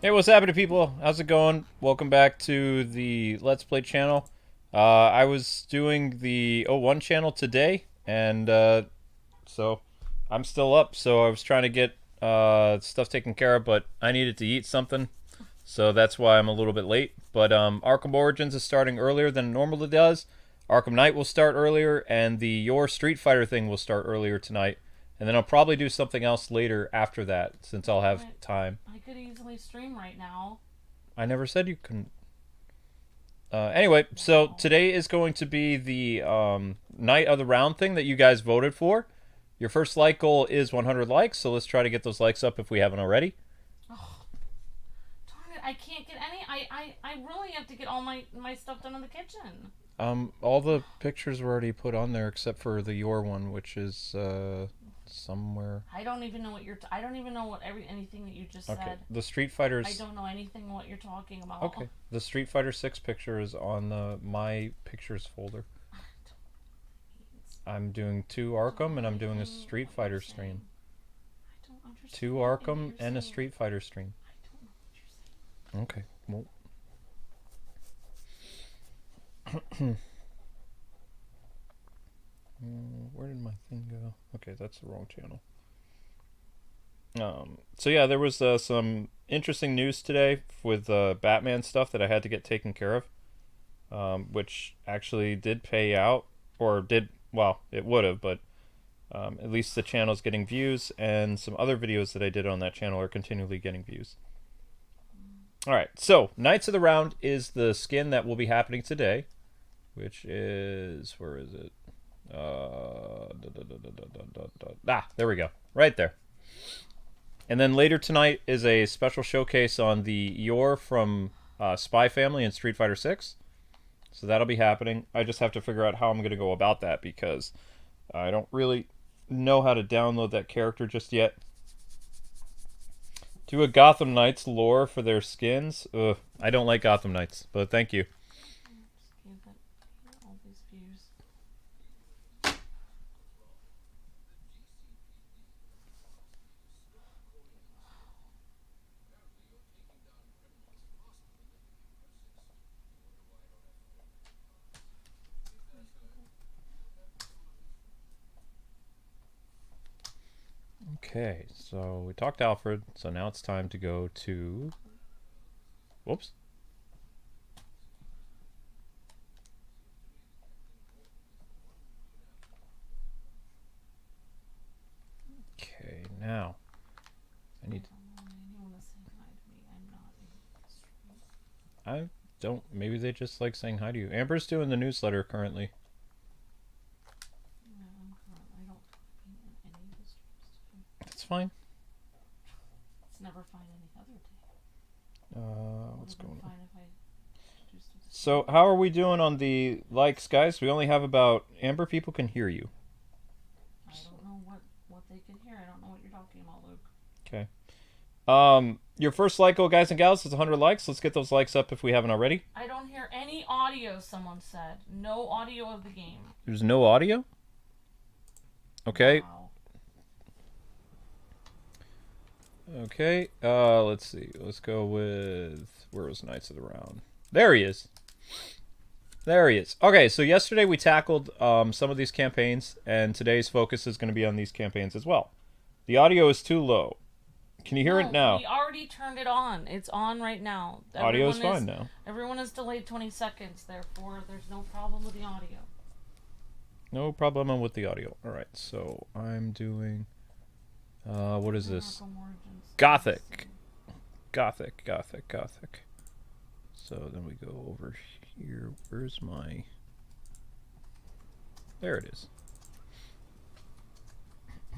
Hey, what's happening, people? How's it going? Welcome back to the Let's Play channel. I was doing the O1 channel today, and so I'm still up. So I was trying to get stuff taken care of, but I needed to eat something, so that's why I'm a little bit late. But Arkham Origins is starting earlier than it normally does. Arkham Knight will start earlier, and the Your Street Fighter thing will start earlier tonight. And then I'll probably do something else later after that, since I'll have time. I could easily stream right now. I never said you couldn't. Anyway, so today is going to be the night of the round thing that you guys voted for. Your first like goal is 100 likes, so let's try to get those likes up if we haven't already. Oh, darn it! I can't get any. I really have to get all my stuff done in the kitchen. All the pictures were already put on there except for the your one, which is somewhere. I don't even know what you're. I don't even know what anything that you just said. The Street Fighters. I don't know anything what you're talking about. Okay. The Street Fighter 6 picture is on the My Pictures folder. I'm doing 2 Arkham and I'm doing a Street Fighter stream. I don't understand. 2 Arkham and a Street Fighter stream. I don't know what you're saying. Okay. Well. Where did my thing go? Okay, that's the wrong channel. So yeah, there was some interesting news today with Batman stuff that I had to get taken care of, which actually did pay out, or did, well, it would have, but at least the channel's getting views, and some other videos that I did on that channel are continually getting views. Alright, so Knights of the Round is the skin that will be happening today, which is, where is it? There we go. Right there. And then later tonight is a special showcase on the Yor from Spy Family and Street Fighter 6. So that'll be happening. I just have to figure out how I'm going to go about that because I don't really know how to download that character just yet. Do a Gotham Knights lore for their skins. Ugh, I don't like Gotham Knights, but thank you. All these views. Okay, so we talked to Alfred, so now it's time to go to... Whoops. Okay, now I need... I don't... Maybe they just like saying hi to you. Amber's doing the newsletter currently. That's fine. It's never fine any other day. What's going on? So how are we doing on the likes, guys? We only have about... Amber, people can hear you. I don't know what they can hear. I don't know what you're talking about, Luke. Okay. Your first like goal, guys and gals, is 100 likes. Let's get those likes up if we haven't already. I don't hear any audio, someone said. No audio of the game. There's no audio? Okay. Wow. Okay, let's see. Let's go with... Where was Knights of the Round? There he is. There he is. Okay, so yesterday we tackled some of these campaigns, and today's focus is going to be on these campaigns as well. The audio is too low. Can you hear it now? We already turned it on. It's on right now. Audio is fine now. Everyone is delayed 20 seconds, therefore there's no problem with the audio. No problem with the audio. Alright, so I'm doing... what is this? Gothic. Gothic. So then we go over here. Where's my... There it is.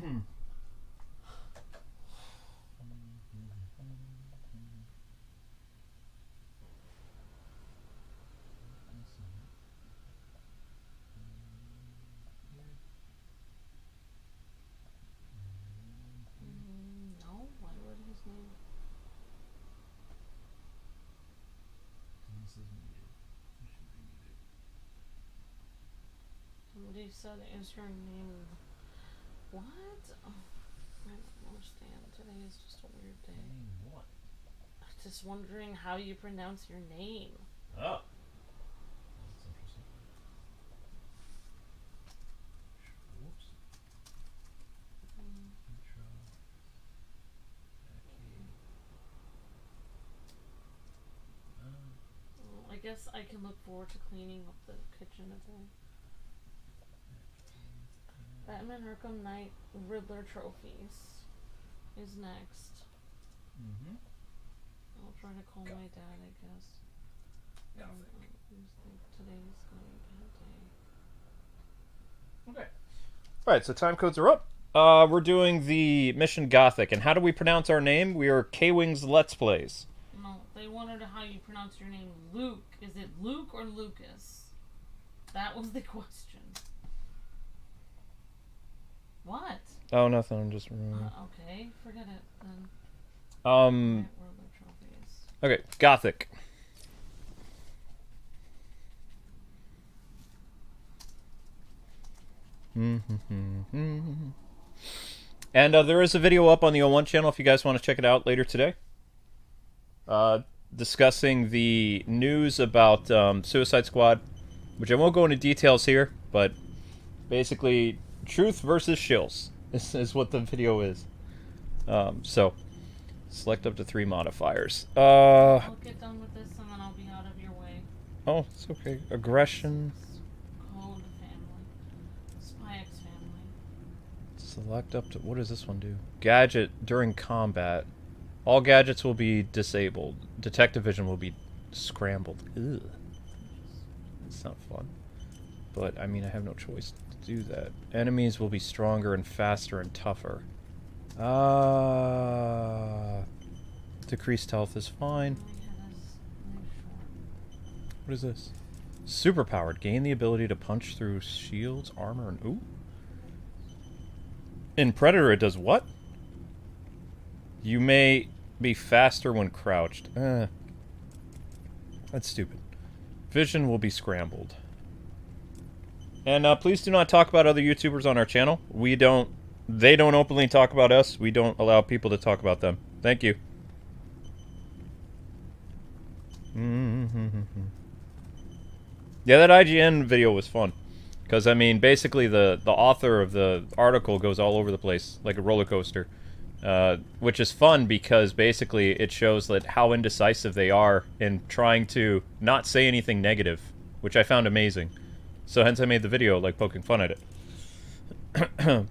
No, why would his name? Somebody said, is your name... What? Oh, I don't understand. Today is just a weird day. What? just wondering how you pronounce your name. Oh. I guess I can look forward to cleaning up the kitchen a bit. Batman Arkham Knight Riddler trophies is next. I'll try to call my dad, I guess. Today's gonna be a bad day. Okay. Alright, so time codes are up. We're doing the mission Gothic, and how do we pronounce our name? We are Kwingsletsplays. No, they wanted how you pronounce your name. Luke. Is it Luke or Lucas? That was the question. What? Oh, nothing. I'm just. Okay, forget it then. Okay, Gothic. And there is a video up on the O1 channel if you guys want to check it out later today. Discussing the news about Suicide Squad, which I won't go into details here, but basically truth versus shills is what the video is. So, select up to 3 modifiers. I'll get done with this and then I'll be out of your way. Oh, it's okay. Aggression. Code family. Spy X family. Select up to... What does this one do? Gadget during combat. All gadgets will be disabled. Detective vision will be scrambled. Ugh. It's not fun. But, I mean, I have no choice to do that. Enemies will be stronger and faster and tougher. Decreased health is fine. What is this? Superpowered. Gain the ability to punch through shields, armor, and... Ooh. In Predator, it does what? You may be faster when crouched. That's stupid. Vision will be scrambled. And please do not talk about other YouTubers on our channel. They don't openly talk about us. We don't allow people to talk about them. Thank you. Yeah, that IGN video was fun. Because, I mean, basically the author of the article goes all over the place, like a roller coaster. Which is fun because basically it shows that how indecisive they are in trying to not say anything negative, which I found amazing. So hence I made the video, like, poking fun at it.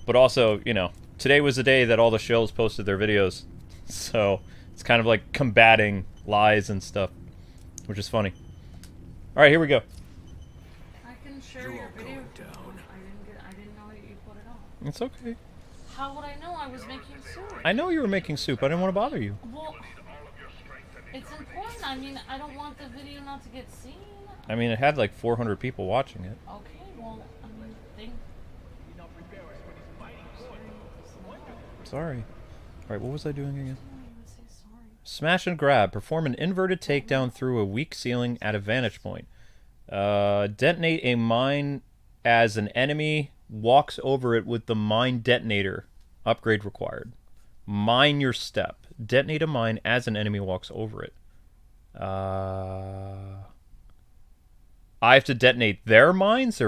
But also, you know, today was the day that all the shows posted their videos. So it's kind of like combating lies and stuff, which is funny. Alright, here we go. I can share your video. I didn't know that you put it on. It's okay. How would I know? I was making soup. I know you were making soup. I didn't want to bother you. Well, it's important. I mean, I don't want the video not to get seen. I mean, it had like 400 people watching it. Okay, well, I mean, Sorry. Alright, what was I doing again? Smash and grab. Perform an inverted takedown through a weak ceiling at a vantage point. Detonate a mine as an enemy walks over it with the mine detonator. Upgrade required. Mine your step. Detonate a mine as an enemy walks over it. I have to detonate their mines?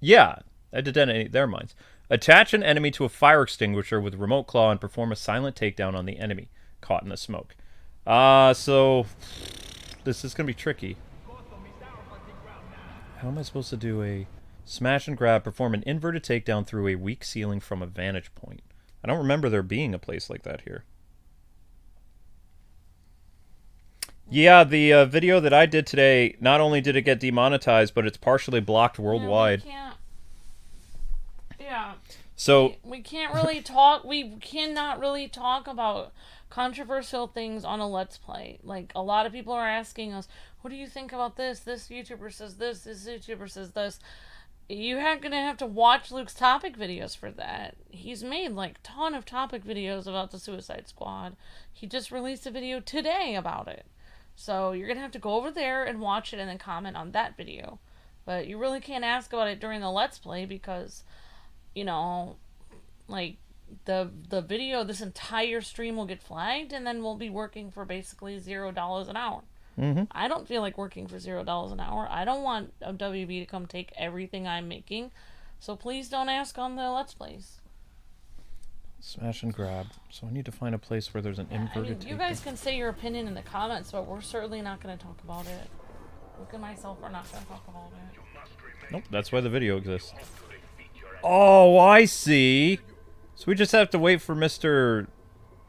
Yeah, I had to detonate their mines. Attach an enemy to a fire extinguisher with remote claw and perform a silent takedown on the enemy caught in the smoke. So this is going to be tricky. How am I supposed to do a smash and grab, perform an inverted takedown through a weak ceiling from a vantage point? I don't remember there being a place like that here. Yeah, the video that I did today, not only did it get demonetized, but it's partially blocked worldwide. Yeah. So we can't really talk. We cannot really talk about controversial things on a Let's Play. Like, a lot of people are asking us, what do you think about this? This YouTuber says this. This YouTuber says this. You're gonna have to watch Luke's topic videos for that. He's made like a ton of topic videos about the Suicide Squad. He just released a video today about it. So you're gonna have to go over there and watch it and then comment on that video. But you really can't ask about it during the Let's Play because, you know, like, the video, this entire stream will get flagged, and then we'll be working for basically $0 an hour. I don't feel like working for $0 an hour. I don't want a WB to come take everything I'm making. So please don't ask on the Let's Plays. Smash and grab. So I need to find a place where there's an inverted you guys can say your opinion in the comments, but we're certainly not going to talk about it. Luke and myself are not going to talk about it. Nope, that's why the video exists. Oh, I see. So we just have to wait for Mr.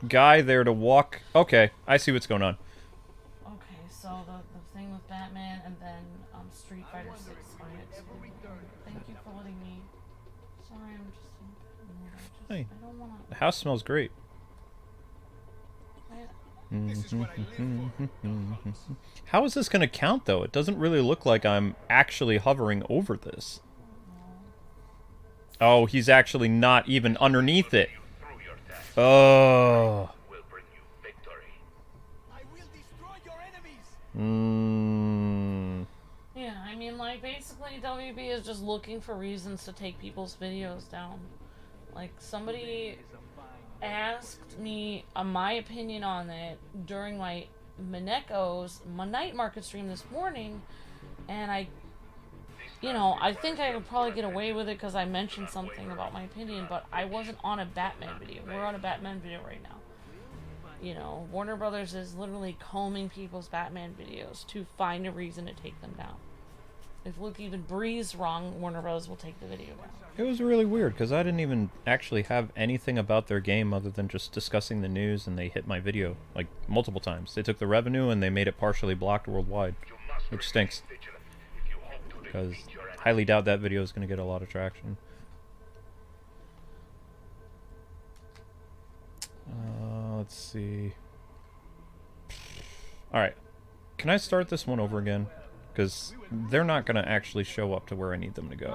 Guy there to walk. Okay, I see what's going on. Okay, so the thing with Batman and then Street Fighter 6. Thank you for letting me. Sorry, I'm just. Hey, I don't wanna. the house smells great. How is this going to count, though? It doesn't really look like I'm actually hovering over this. Oh, he's actually not even underneath it. Oh. Yeah, I mean, like, basically WB is just looking for reasons to take people's videos down. Like, somebody asked me my opinion on it during my Mineko's night market stream this morning, and I think I could probably get away with it because I mentioned something about my opinion, but I wasn't on a Batman video. We're on a Batman video right now. You know, Warner Brothers is literally combing people's Batman videos to find a reason to take them down. If Luke even breathes wrong, Warner Bros. Will take the video down. It was really weird, because I didn't even actually have anything about their game other than just discussing the news, and they hit my video, like, multiple times. They took the revenue, and they made it partially blocked worldwide, which stinks. Because I highly doubt that video is going to get a lot of traction. Let's see. Alright. Can I start this one over again? Because they're not going to actually show up to where I need them to go.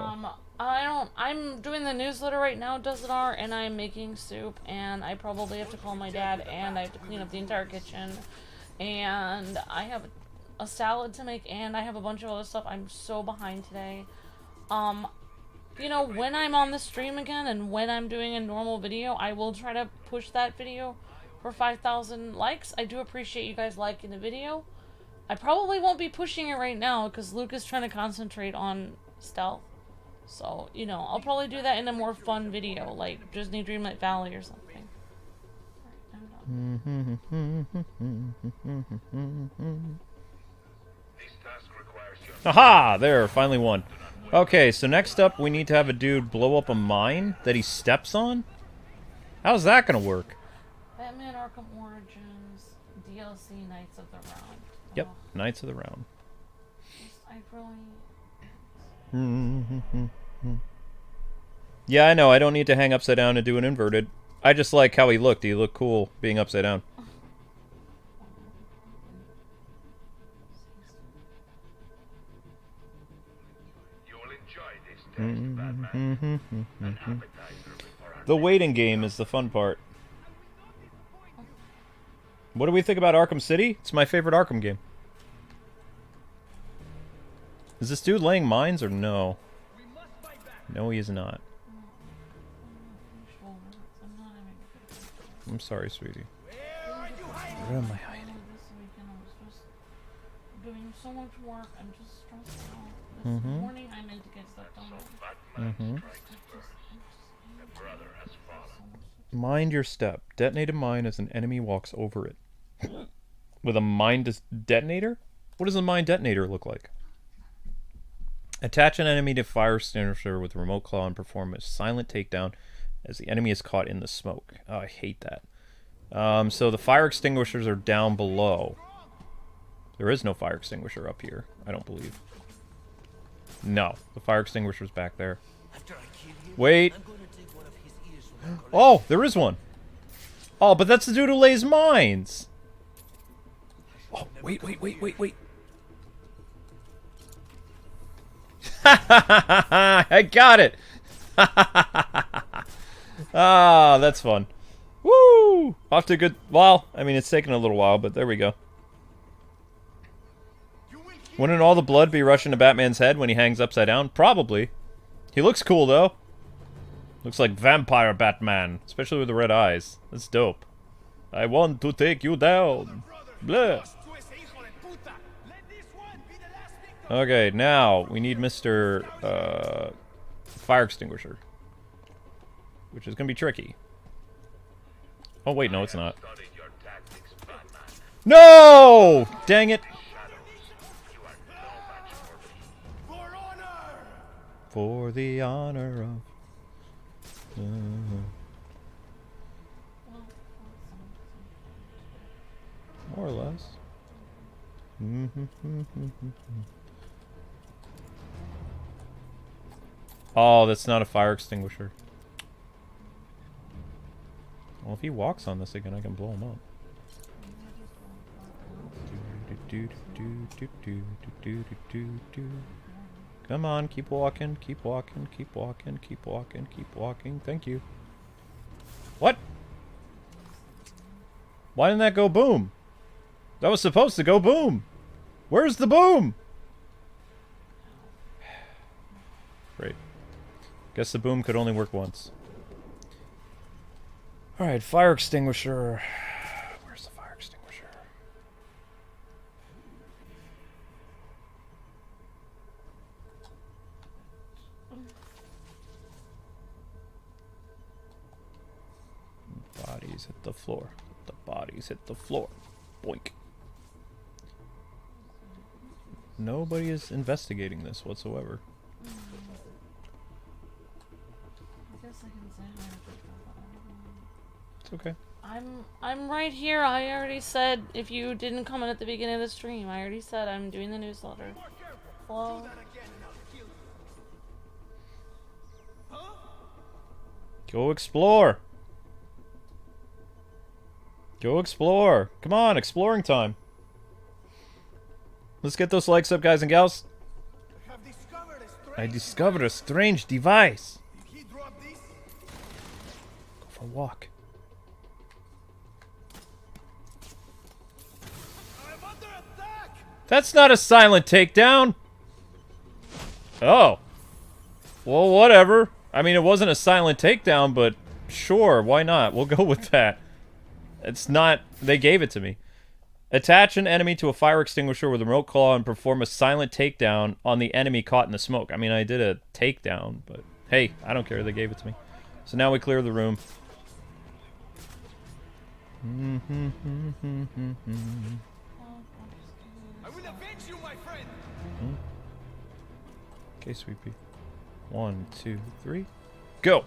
I'm doing the newsletter right now, Desinar, and I'm making soup, and I probably have to call my dad, and I have to clean up the entire kitchen, and I have a salad to make, and I have a bunch of other stuff. I'm so behind today. You know, when I'm on the stream again, and when I'm doing a normal video, I will try to push that video for 5,000 likes. I do appreciate you guys liking the video. I probably won't be pushing it right now because Luke is trying to concentrate on stealth. So, you know, I'll probably do that in a more fun video, like Disney Dreamlight Valley or something. Aha! There, finally won. Okay, so next up we need to have a dude blow up a mine that he steps on? How's that gonna work? Batman Arkham Origins, DLC Knights of the Round. Yep, Knights of the Round. I really... Yeah, I know, I don't need to hang upside down and do an inverted. I just like how he looked. He looked cool being upside down. The waiting game is the fun part. What do we think about Arkham City? It's my favorite Arkham game. Is this dude laying mines or no? No, he is not. I'm sorry, sweetie. Where am I hiding? Doing so much work. I'm just stressed out. This morning I meant to get stuff done. Mind your step. Detonate a mine as an enemy walks over it. With a mine detonator? What does a mine detonator look like? Attach an enemy to fire extinguisher with remote claw and perform a silent takedown as the enemy is caught in the smoke. Oh, I hate that. So the fire extinguishers are down below. There is no fire extinguisher up here, I don't believe. No, the fire extinguisher's back there. Wait. Oh, there is one. Oh, but that's the dude who lays mines. Oh, wait. I got it. Ah, that's fun. Woo! Off to a good... Well, I mean, it's taken a little while, but there we go. Wouldn't all the blood be rushing to Batman's head when he hangs upside down? Probably. He looks cool, though. Looks like vampire Batman, especially with the red eyes. That's dope. I want to take you down. Blah. Okay, now we need Mr. Fire Extinguisher. Which is gonna be tricky. Oh wait, no it's not. No! Dang it! For the honor of... more or less. Oh, that's not a fire extinguisher. Well, if he walks on this again, I can blow him up. Come on, keep walking, keep walking, keep walking, keep walking, keep walking. Thank you. What? Why didn't that go boom? That was supposed to go boom. Where's the boom? Great. Guess the boom could only work once. Alright, fire extinguisher. Where's the fire extinguisher? Bodies hit the floor. The bodies hit the floor. Boink. Nobody is investigating this whatsoever. I guess I can say hi to people. It's okay. I'm right here. I already said if you didn't come in at the beginning of the stream, I already said I'm doing the newsletter. Hello? Go explore. Go explore. Come on, exploring time. Let's get those likes up, guys and gals. I discovered a strange device. Go for a walk. That's not a silent takedown. Oh. Well, whatever. I mean, it wasn't a silent takedown, but sure, why not? We'll go with that. It's not... They gave it to me. Attach an enemy to a fire extinguisher with a remote claw and perform a silent takedown on the enemy caught in the smoke. I mean, I did a takedown, but hey, I don't care. They gave it to me. So now we clear the room. I will avenge you, my friend. Okay, sweet pea. 1, 2, 3, go!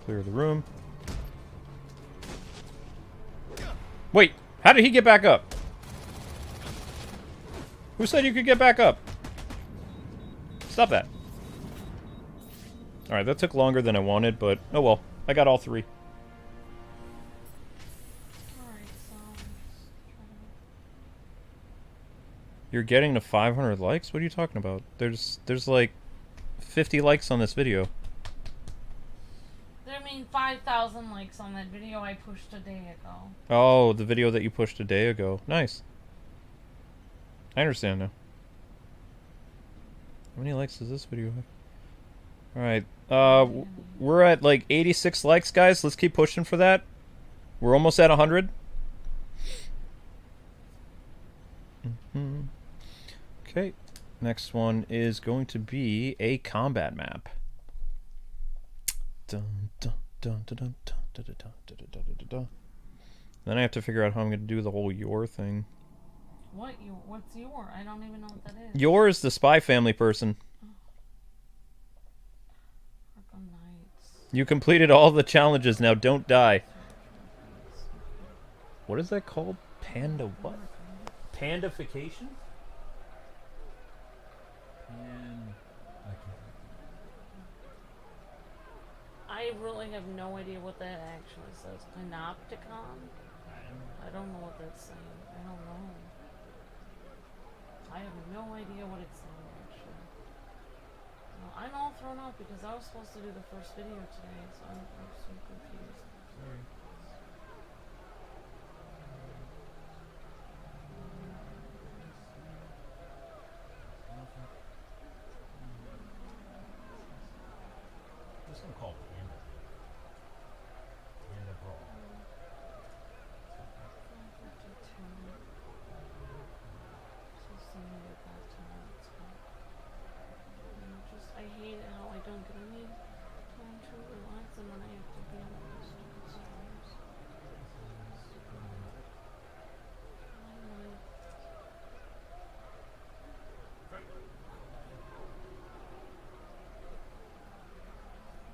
Clear the room. Wait, how did he get back up? Who said you could get back up? Stop that. Alright, that took longer than I wanted, but oh well. I got all three. You're getting to 500 likes? What are you talking about? There's like 50 likes on this video. There mean 5,000 likes on that video I pushed a day ago. Oh, the video that you pushed a day ago. Nice. I understand now. How many likes does this video have? Alright, we're at like 86 likes, guys. Let's keep pushing for that. We're almost at 100. Okay, next one is going to be a combat map. Dun, dun, dun, dun, dun, dun, dun, dun, dun, dun, dun, dun, dun. Then I have to figure out how I'm going to do the whole Yor thing. What Yor? What's Yor? I don't even know what that is. Yor is the Spy Family person. Arkham Knights. You completed all the challenges, now don't die. What is that called? Panda what? Pandification? I really have no idea what that actually says. Panopticon? I don't know what that's saying. I don't know. I have no idea what it's saying, actually. Well, I'm all thrown off because I was supposed to do the first video today, so I'm so confused. Sorry. I hate it how I don't get any time to relax and then I have to be on all those stupid streams.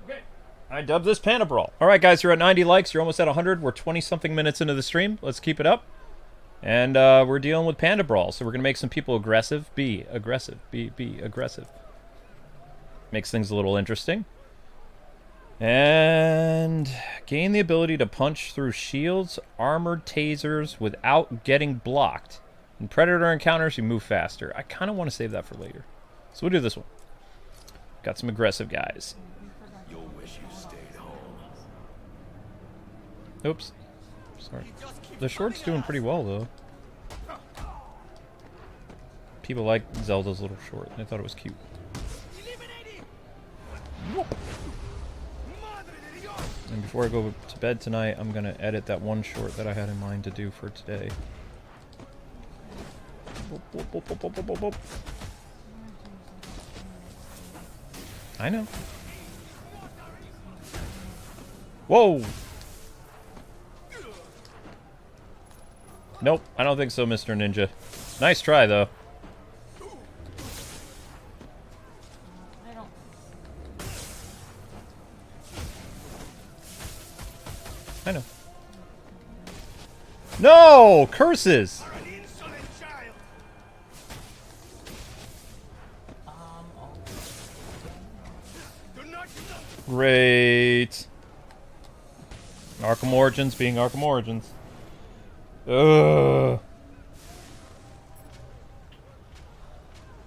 Okay. I dubbed this Panda Brawl. All right, guys, you're at 90 likes. You're almost at 100. We're 20-something minutes into the stream. Let's keep it up. And we're dealing with Panda Brawl, so we're going to make some people aggressive. Be aggressive. Be aggressive. Makes things a little interesting. And gain the ability to punch through shields, armored tasers without getting blocked. In Predator encounters, you move faster. I kind of want to save that for later. So we'll do this one. Got some aggressive guys. You'll wish you stayed home. Oops. Sorry. The short's doing pretty well, though. People like Zelda's little short. They thought it was cute. And before I go to bed tonight, I'm going to edit that one short that I had in mind to do for today. I know. Whoa! Nope, I don't think so, Mr. Ninja. Nice try, though. I know. No! Curses! Great. Arkham Origins being Arkham Origins. Ugh.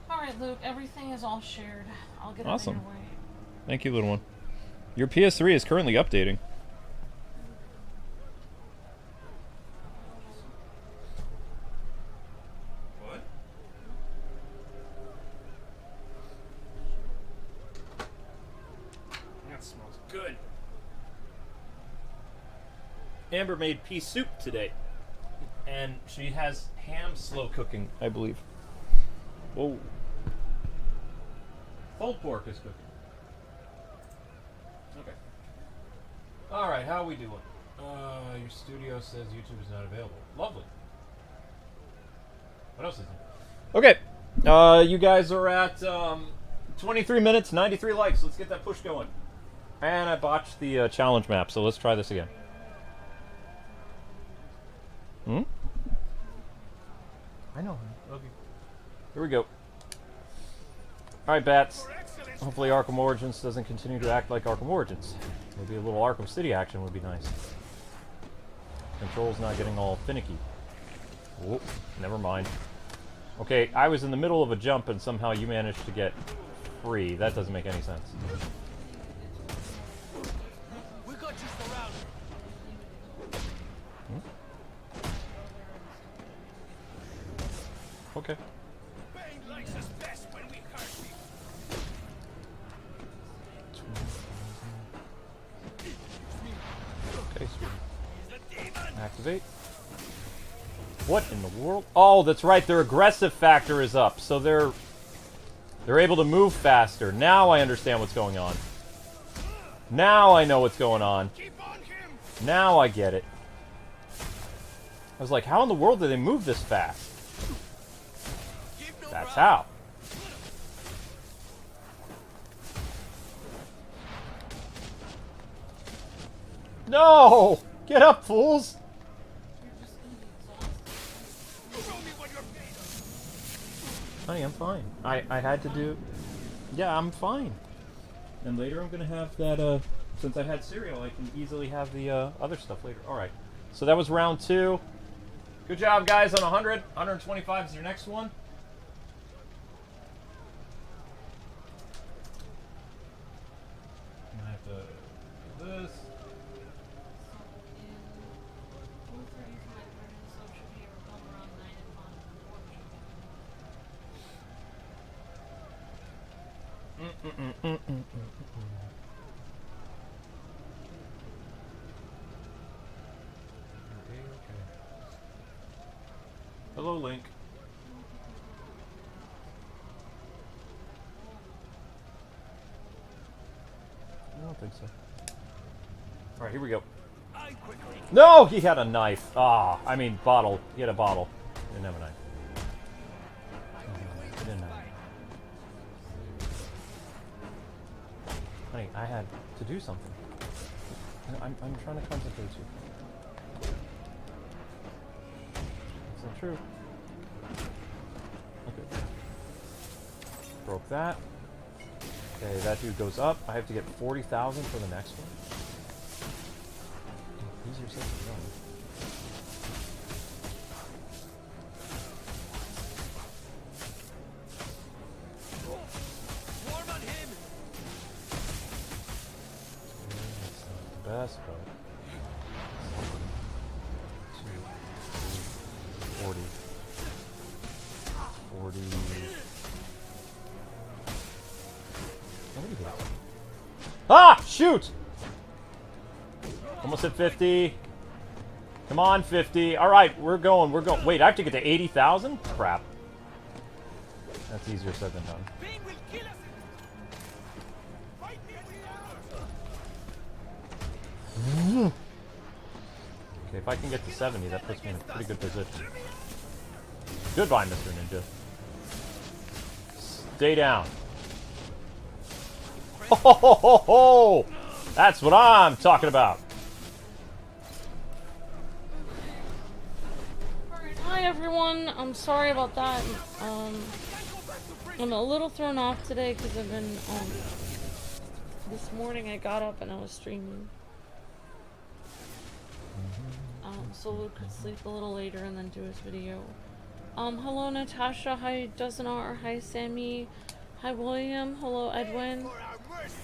Alright, Luke, everything is all shared. I'll get Awesome. it your way. Thank you, little one. Your PS3 is currently updating. What? That smells good. Amber made pea soup today. And she has ham slow cooking, I believe. Whoa. Pulled pork is cooking. Okay. Alright, how are we doing? Your studio says YouTube is not available. Lovely. What else is there? Okay. You guys are at 23 minutes, 93 likes. Let's get that push going. And I botched the challenge map, so let's try this again. Hmm? I know. Love you. Here we go. Alright, bats. Hopefully Arkham Origins doesn't continue to act like Arkham Origins. Maybe a little Arkham City action would be nice. Control's not getting all finicky. Whoop, never mind. Okay, I was in the middle of a jump and somehow you managed to get free. That doesn't make any sense. We got you surrounded. Okay. Bane likes us best when we hurt people. Okay, sweet. Activate. What in the world? Oh, that's right. Their aggressive factor is up, so they're able to move faster. Now I understand what's going on. Now I know what's going on. Now I get it. I was like, how in the world do they move this fast? That's how. No! Get up, fools! Honey, I'm fine. I had to do... Yeah, I'm fine. And later I'm gonna have that, since I had cereal, I can easily have the, other stuff later. Alright. So that was round 2. Good job, guys, on 100. 125 is your next one. I have to do this. Hello, Link. I don't think so. Alright, here we go. I quickly. No! He had a knife. Ah, I mean, bottle. He had a bottle. He didn't have a knife. He didn't have a knife. Honey, I had to do something. I'm trying to concentrate you. That's not true. Okay. Broke that. Okay, that dude goes up. I have to get 40,000 for the next one. These are such a gun. Warm on him. That's not the best, but 40. 40. Nobody hits. Ah! Shoot! Almost at 50. Come on, 50. Alright, we're going. Wait, I have to get to 80,000? Crap. That's easier said than done. Bane will kill us. Fight me without. Okay, if I can get to 70, that puts me in a pretty good position. Goodbye, Mr. Ninja. Stay down. Ho ho ho ho ho! That's what I'm talking about. Hi everyone, I'm sorry about that. I'm a little thrown off today because I've been, this morning I got up and I was streaming. So Luke could sleep a little later and then do his video. Hello Natasha, hi Dozenar, hi Sammy, hi William, hello Edwin. For our mercy.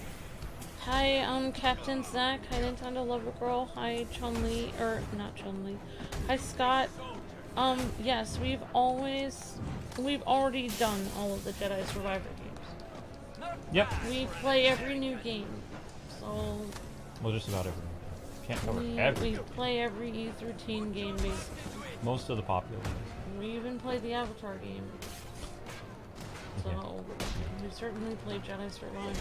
Hi, Captain Zach. Hi, Nintendo Lover Girl. Hi, Chun-Li. Or, not Chun-Li. Hi, Scott. Yes, we've already done all of the Jedi Survivor games. Yep. We play every new game. So, Well, just about everything. Can't cover we everything. play every E13 game, basically. Most of the popular ones. We even play the Avatar game. So, we certainly play Jedi Survivor.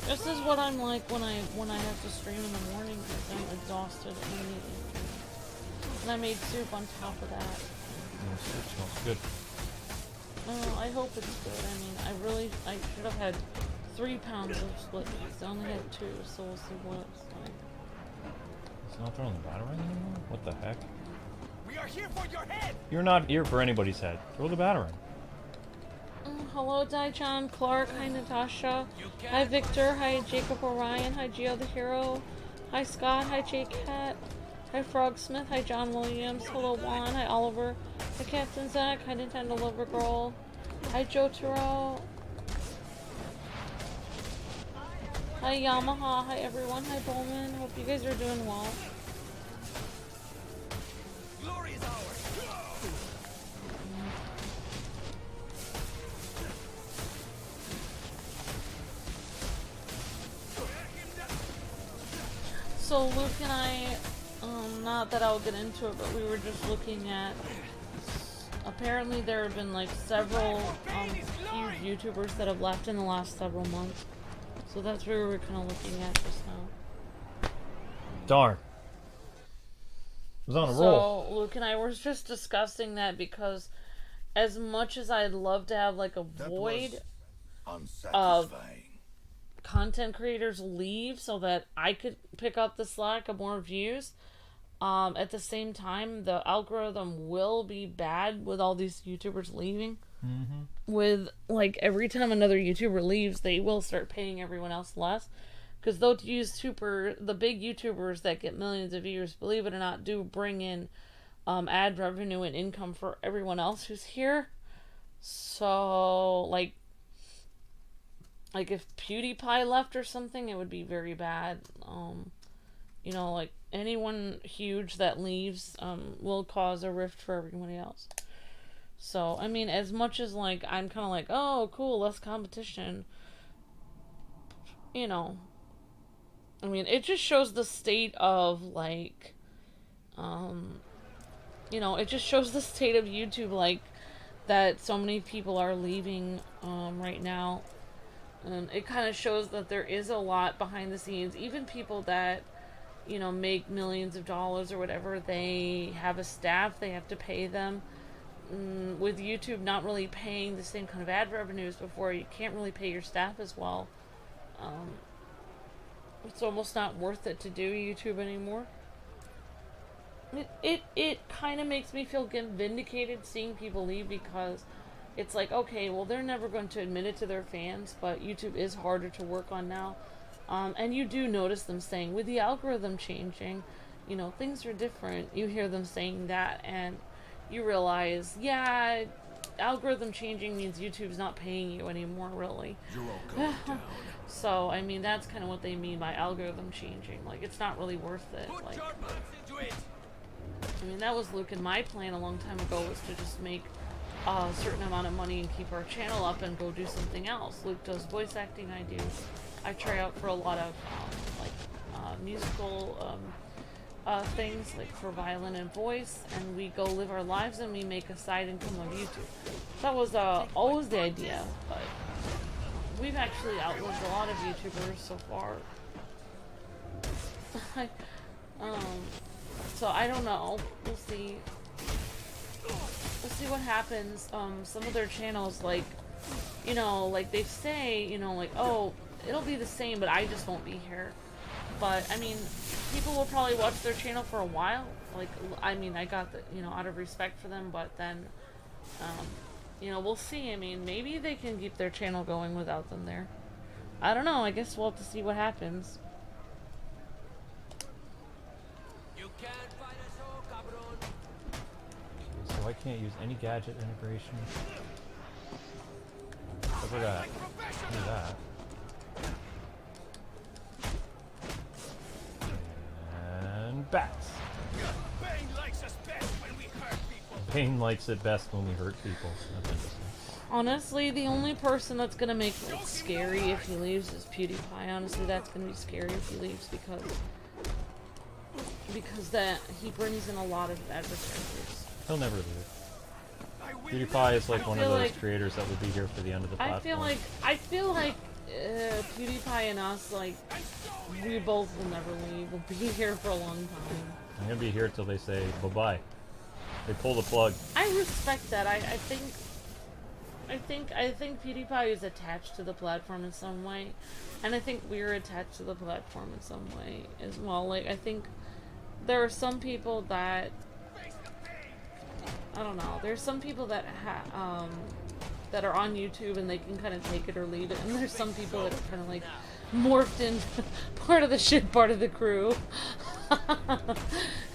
This is what I'm like when I have to stream in the morning because I'm exhausted and need to. And I made soup on top of that. It smells good. I hope it's good. I mean, I should have had 3 pounds of split peas. I only had 2, so we'll see what it's like. It's not throwing the batarang anymore? What the heck? We are here for your head. You're not here for anybody's head. Throw the batarang. Hello, Daijan, Clark, hi Natasha, hi Victor, hi Jacob Orion, hi Geo the Hero, hi Scott, hi J-Cat, hi Frogsmith, hi John Williams, hello Juan, hi Oliver, hi Captain Zach, hi Nintendo Lover Girl, hi Jotaro, hi Yamaha, hi everyone, hi Bowman, hope you guys are doing well. Glory is ours. So Luke and I, not that I'll get into it, but we were just looking at, apparently there have been like several huge YouTubers that have left in the last several months. So that's where we were kind of looking at just now. Darn. I was on a roll. So Luke and I were just discussing that because as much as I'd love to have like a void Unsatisfying. content creators leave so that I could pick up the slack of more views. At the same time, the algorithm will be bad with all these YouTubers leaving. Mm-hmm. With, like, every time another YouTuber leaves, they will start paying everyone else less. Because those the big YouTubers that get millions of views, believe it or not, do bring in ad revenue and income for everyone else who's here. So, like if PewDiePie left or something, it would be very bad. You know, like anyone huge that leaves will cause a rift for everybody else. So, I mean, as much as like I'm kind of like, oh, cool, less competition. You know, I mean, it just shows the state of, like, you know, it just shows the state of YouTube, like, that so many people are leaving right now. And it kind of shows that there is a lot behind the scenes. Even people that, you know, make millions of dollars or whatever, they have a staff, they have to pay them. With YouTube not really paying the same kind of ad revenues before, you can't really pay your staff as well. It's almost not worth it to do YouTube anymore. It kind of makes me feel vindicated seeing people leave, because it's like, okay, well, they're never going to admit it to their fans, but YouTube is harder to work on now. And you do notice them saying, with the algorithm changing, you know, things are different. You hear them saying that, and you realize, yeah, algorithm changing means YouTube's not paying you anymore, really. You're all going down. So, I mean, that's kind of what they mean by algorithm changing. Like, it's not really worth it. Put Like, your butts into it. I mean, that was Luke and my plan a long time ago, was to just make a certain amount of money and keep our channel up and go do something else. Luke does voice acting, I try out for a lot of, musical, things, like for violin and voice, and we go live our lives and we make a side income on YouTube. That was, always the idea, but we've actually outlived a lot of YouTubers so far. So I don't know. We'll see. We'll see what happens. Some of their channels, like, you know, like they say, you know, like, oh, it'll be the same, but I just won't be here. But, I mean, people will probably watch their channel for a while. Like, I mean, I got the, you know, out of respect for them, but then, you know, we'll see. I mean, maybe they can keep their channel going without them there. I don't know. I guess we'll have to see what happens. You can't fight us all, cabron. So I can't use any gadget integration. Look at that. Look at that. And bats. Bane likes us best when we hurt people. Bane likes it best when we hurt people. That's interesting. Honestly, the only person that's gonna make it scary if he leaves is PewDiePie. Honestly, that's gonna be scary if he leaves, because that he brings in a lot of advertisers. He'll never leave. PewDiePie is like one of those creators that will be here for the end of the platform. I feel like PewDiePie and us, like, we both will never leave. We'll be here for a long time. I'm gonna be here till they say bye-bye. They pull the plug. I respect that. I think PewDiePie is attached to the platform in some way, and I think we're attached to the platform in some way as well. Like, I think there are some people that, I don't know. There's some people that that are on YouTube and they can kind of take it or leave it, and there's some people that are kind of like morphed into part of the shit, part of the crew.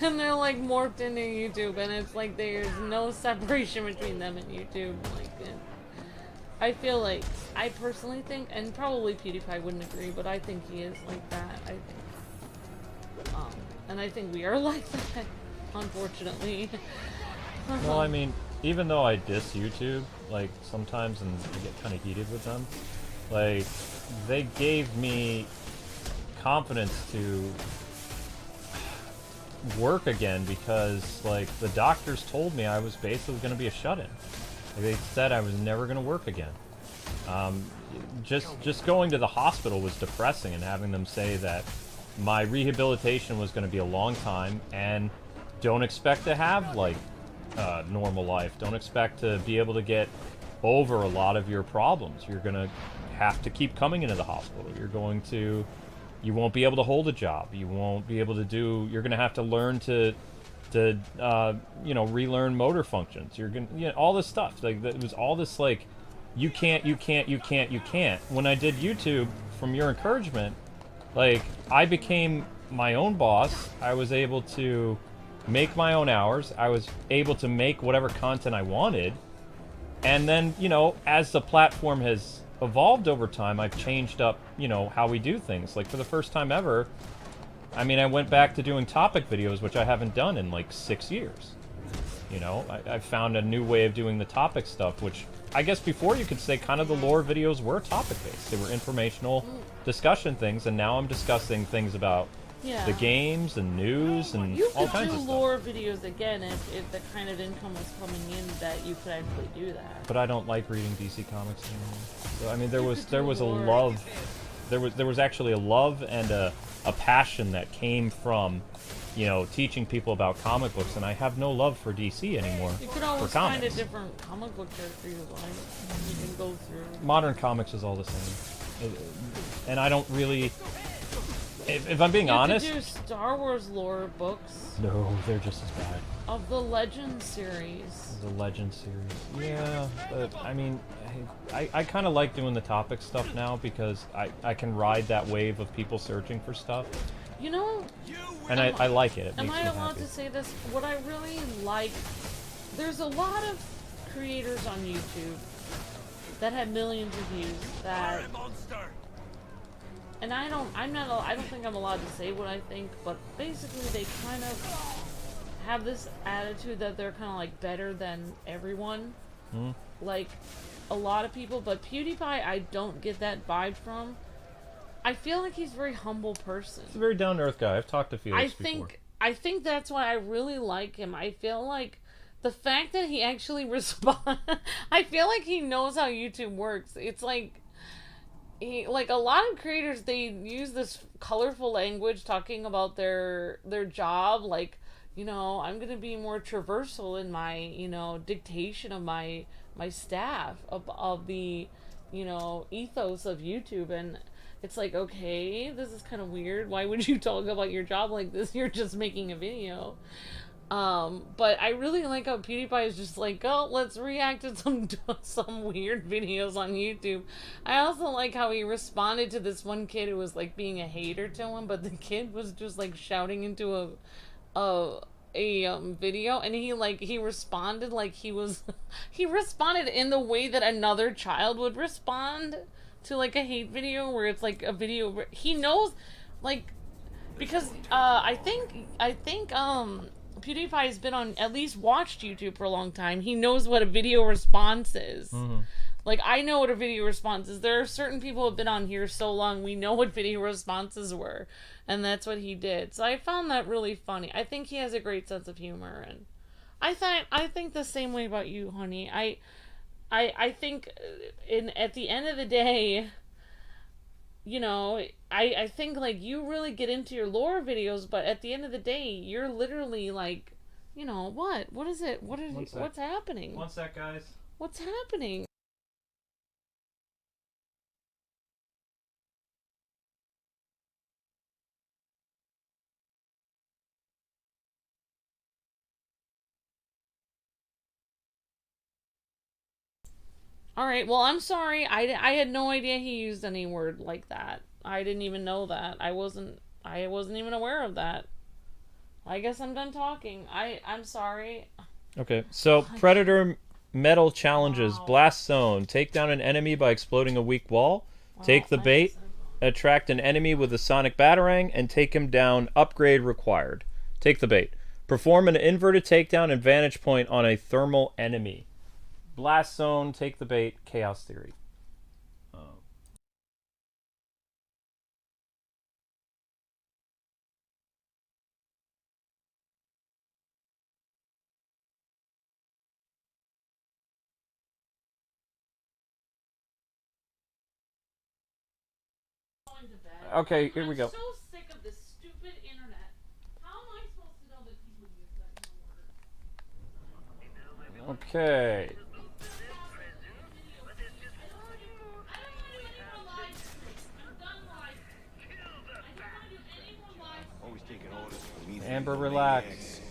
And they're like morphed into YouTube, and it's like there's no separation between them and YouTube. Like, I feel like, I personally think, and probably PewDiePie wouldn't agree, but I think he is like that. I think, and I think we are like that, unfortunately. Well, I mean, even though I diss YouTube, like, sometimes, and I get kind of heated with them, like, they gave me confidence to work again, because, like, the doctors told me I was basically going to be a shut-in. Like, they said I was never going to work again. Just going to the hospital was depressing, and having them say that my rehabilitation was going to be a long time, and don't expect to have, like, normal life. Don't expect to be able to get over a lot of your problems. You're going to have to keep coming into the hospital. You won't be able to hold a job. You won't be able to you're going to have to learn to relearn motor functions. You're going to, all this stuff. Like, it was all this, like, you can't. When I did YouTube, from your encouragement, like, I became my own boss. I was able to make my own hours. I was able to make whatever content I wanted. And then, as the platform has evolved over time, I've changed up, how we do things. Like, for the first time ever, I mean, I went back to doing topic videos, which I haven't done in, like, 6 years. I found a new way of doing the topic stuff, which I guess before you could say kind of the lore videos were topic-based. They were informational discussion things, and now I'm discussing things about Yeah. the games and news and You all could kinds do of stuff. lore videos again if the kind of income was coming in that you could actually do that. But I don't like reading DC comics anymore. So I mean, there You was could there do was a lore. love, there was actually a love and a passion that came from, you know, teaching people about comic books, and I have no love for DC anymore. You could for always find a comics. different comic book character you like. You can go through. Modern comics is all the same, and I don't really. If I'm being You honest, could do Star Wars lore books no, they're just as bad. of the Legend series. The Legend series, yeah, but I mean, I kind of like doing the topic stuff now because I can ride that wave of people searching for stuff, You know, and I like it. It am makes I me allowed happy. to say this? What I really like, there's a lot of creators on YouTube that have millions of views that, and I don't think I'm allowed to say what I think, but basically they kind of have this attitude that they're kind of like better than everyone, like a lot of people. But PewDiePie, I don't get that vibe from. I feel like he's a very humble person. He's a very down-to-earth guy. I've talked to Felix before. I think that's why I really like him. I feel like the fact that he actually responds, I feel like he knows how YouTube works. It's like like a lot of creators, they use this colorful language talking about their job, like, you know, I'm gonna be more traversal in my, you know, dictation of my staff of the, you know, ethos of YouTube. And it's like, okay, this is kind of weird. Why would you talk about your job like this? You're just making a video. But I really like how PewDiePie is just like, oh, let's react to some weird videos on YouTube. I also like how he responded to this one kid who was like being a hater to him, but the kid was just like shouting into a video, and he responded like he was he responded in the way that another child would respond to like a hate video, where it's like a video where he knows, like, because I think PewDiePie has been on, at least watched YouTube for a long time. He knows what a video response is. Like, I know what a video response is. There are certain people who have been on here so long, we know what video responses were. And that's what he did. So I found that really funny. I think he has a great sense of humor. And I think the same way about you, honey. I think at the end of the day, you know, I think, like, you really get into your lore videos, but at the end of the day, you're literally, like, you know, what is it? What's happening? One sec, guys. What's happening? Alright, well, I'm sorry. I had no idea he used any word like that. I didn't even know that. I wasn't even aware of that. I guess I'm done talking. I'm sorry. Okay, so Predator Metal challenges: Blast Zone. Take down an enemy by exploding a weak wall. Take the bait. Attract an enemy with a sonic batarang and take him down. Upgrade required. Take the bait. Perform an inverted takedown and vantage point on a thermal enemy. Blast Zone, take the bait, Chaos Theory. Okay, here we go. I'm so sick of this stupid internet. How am I supposed to know that people use that kind of word? Okay. Amber, relax.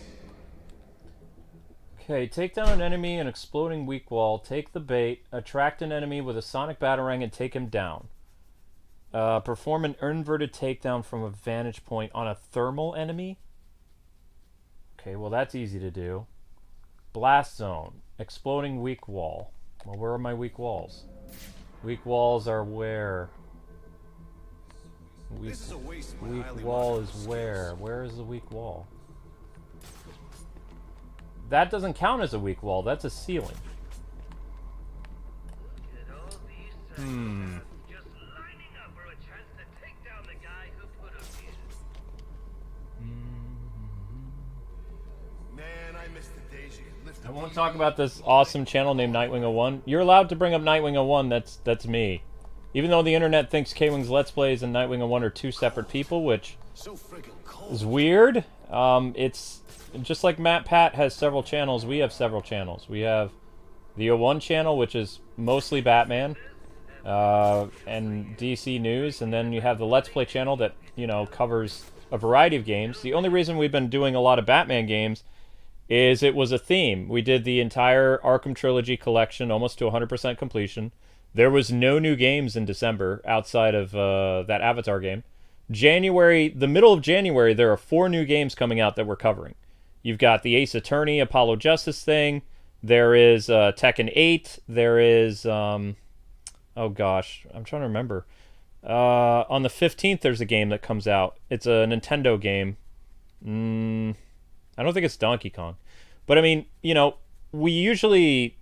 Okay, take down an enemy in an exploding weak wall. Take the bait. Attract an enemy with a sonic batarang and take him down. Perform an inverted takedown from a vantage point on a thermal enemy. Okay, well that's easy to do. Blast Zone. Exploding weak wall. Well, where are my weak walls? Weak walls are where? Weak wall is where? Where is the weak wall? That doesn't count as a weak wall. That's a ceiling. I won't talk about this awesome channel named Nightwing01. You're allowed to bring up Nightwing01. That's me. Even though the internet thinks Kwings and Nightwing01 are two separate people, which is weird. It's just like Matt Pat has several channels. We have several channels. We have the 01 channel, which is mostly Batman and DC news, and then you have the Let's Play channel that, you know, covers a variety of games. The only reason we've been doing a lot of Batman games is it was a theme. We did the entire Arkham trilogy collection, almost to 100% completion. There was no new games in December outside of that Avatar game. January, the middle of January, there are 4 new games coming out that we're covering. You've got the Ace Attorney, Apollo Justice thing. There is Tekken 8. There is, oh gosh, I'm trying to remember. On the 15th, there's a game that comes out. It's a Nintendo game. I don't think it's Donkey Kong. But I mean, you know, we usually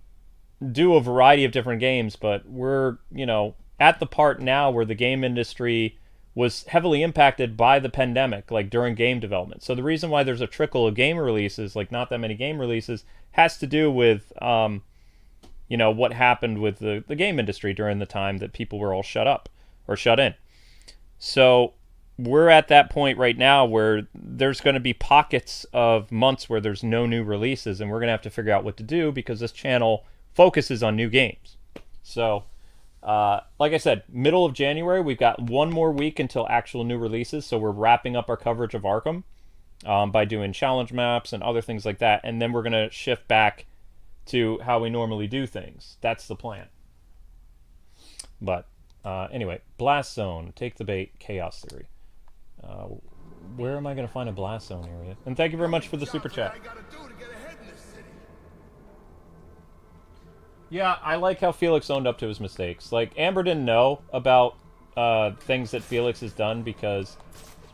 do a variety of different games, but we're, you know, at the part now where the game industry was heavily impacted by the pandemic, like during game development. So the reason why there's a trickle of game releases, like not that many game releases, has to do with, you know, what happened with the game industry during the time that people were all shut up or shut in. So we're at that point right now where there's going to be pockets of months where there's no new releases, and we're going to have to figure out what to do because this channel focuses on new games. So, like I said, middle of January, we've got 1 more week until actual new releases, so we're wrapping up our coverage of Arkham by doing challenge maps and other things like that, and then we're going to shift back to how we normally do things. That's the plan. But, anyway, Blast Zone, Take the Bait, Chaos Theory. Where am I going to find a Blast Zone area? And thank you very much for the super chat. Yeah, I like how Felix owned up to his mistakes. Like, Amber didn't know about things that Felix has done because,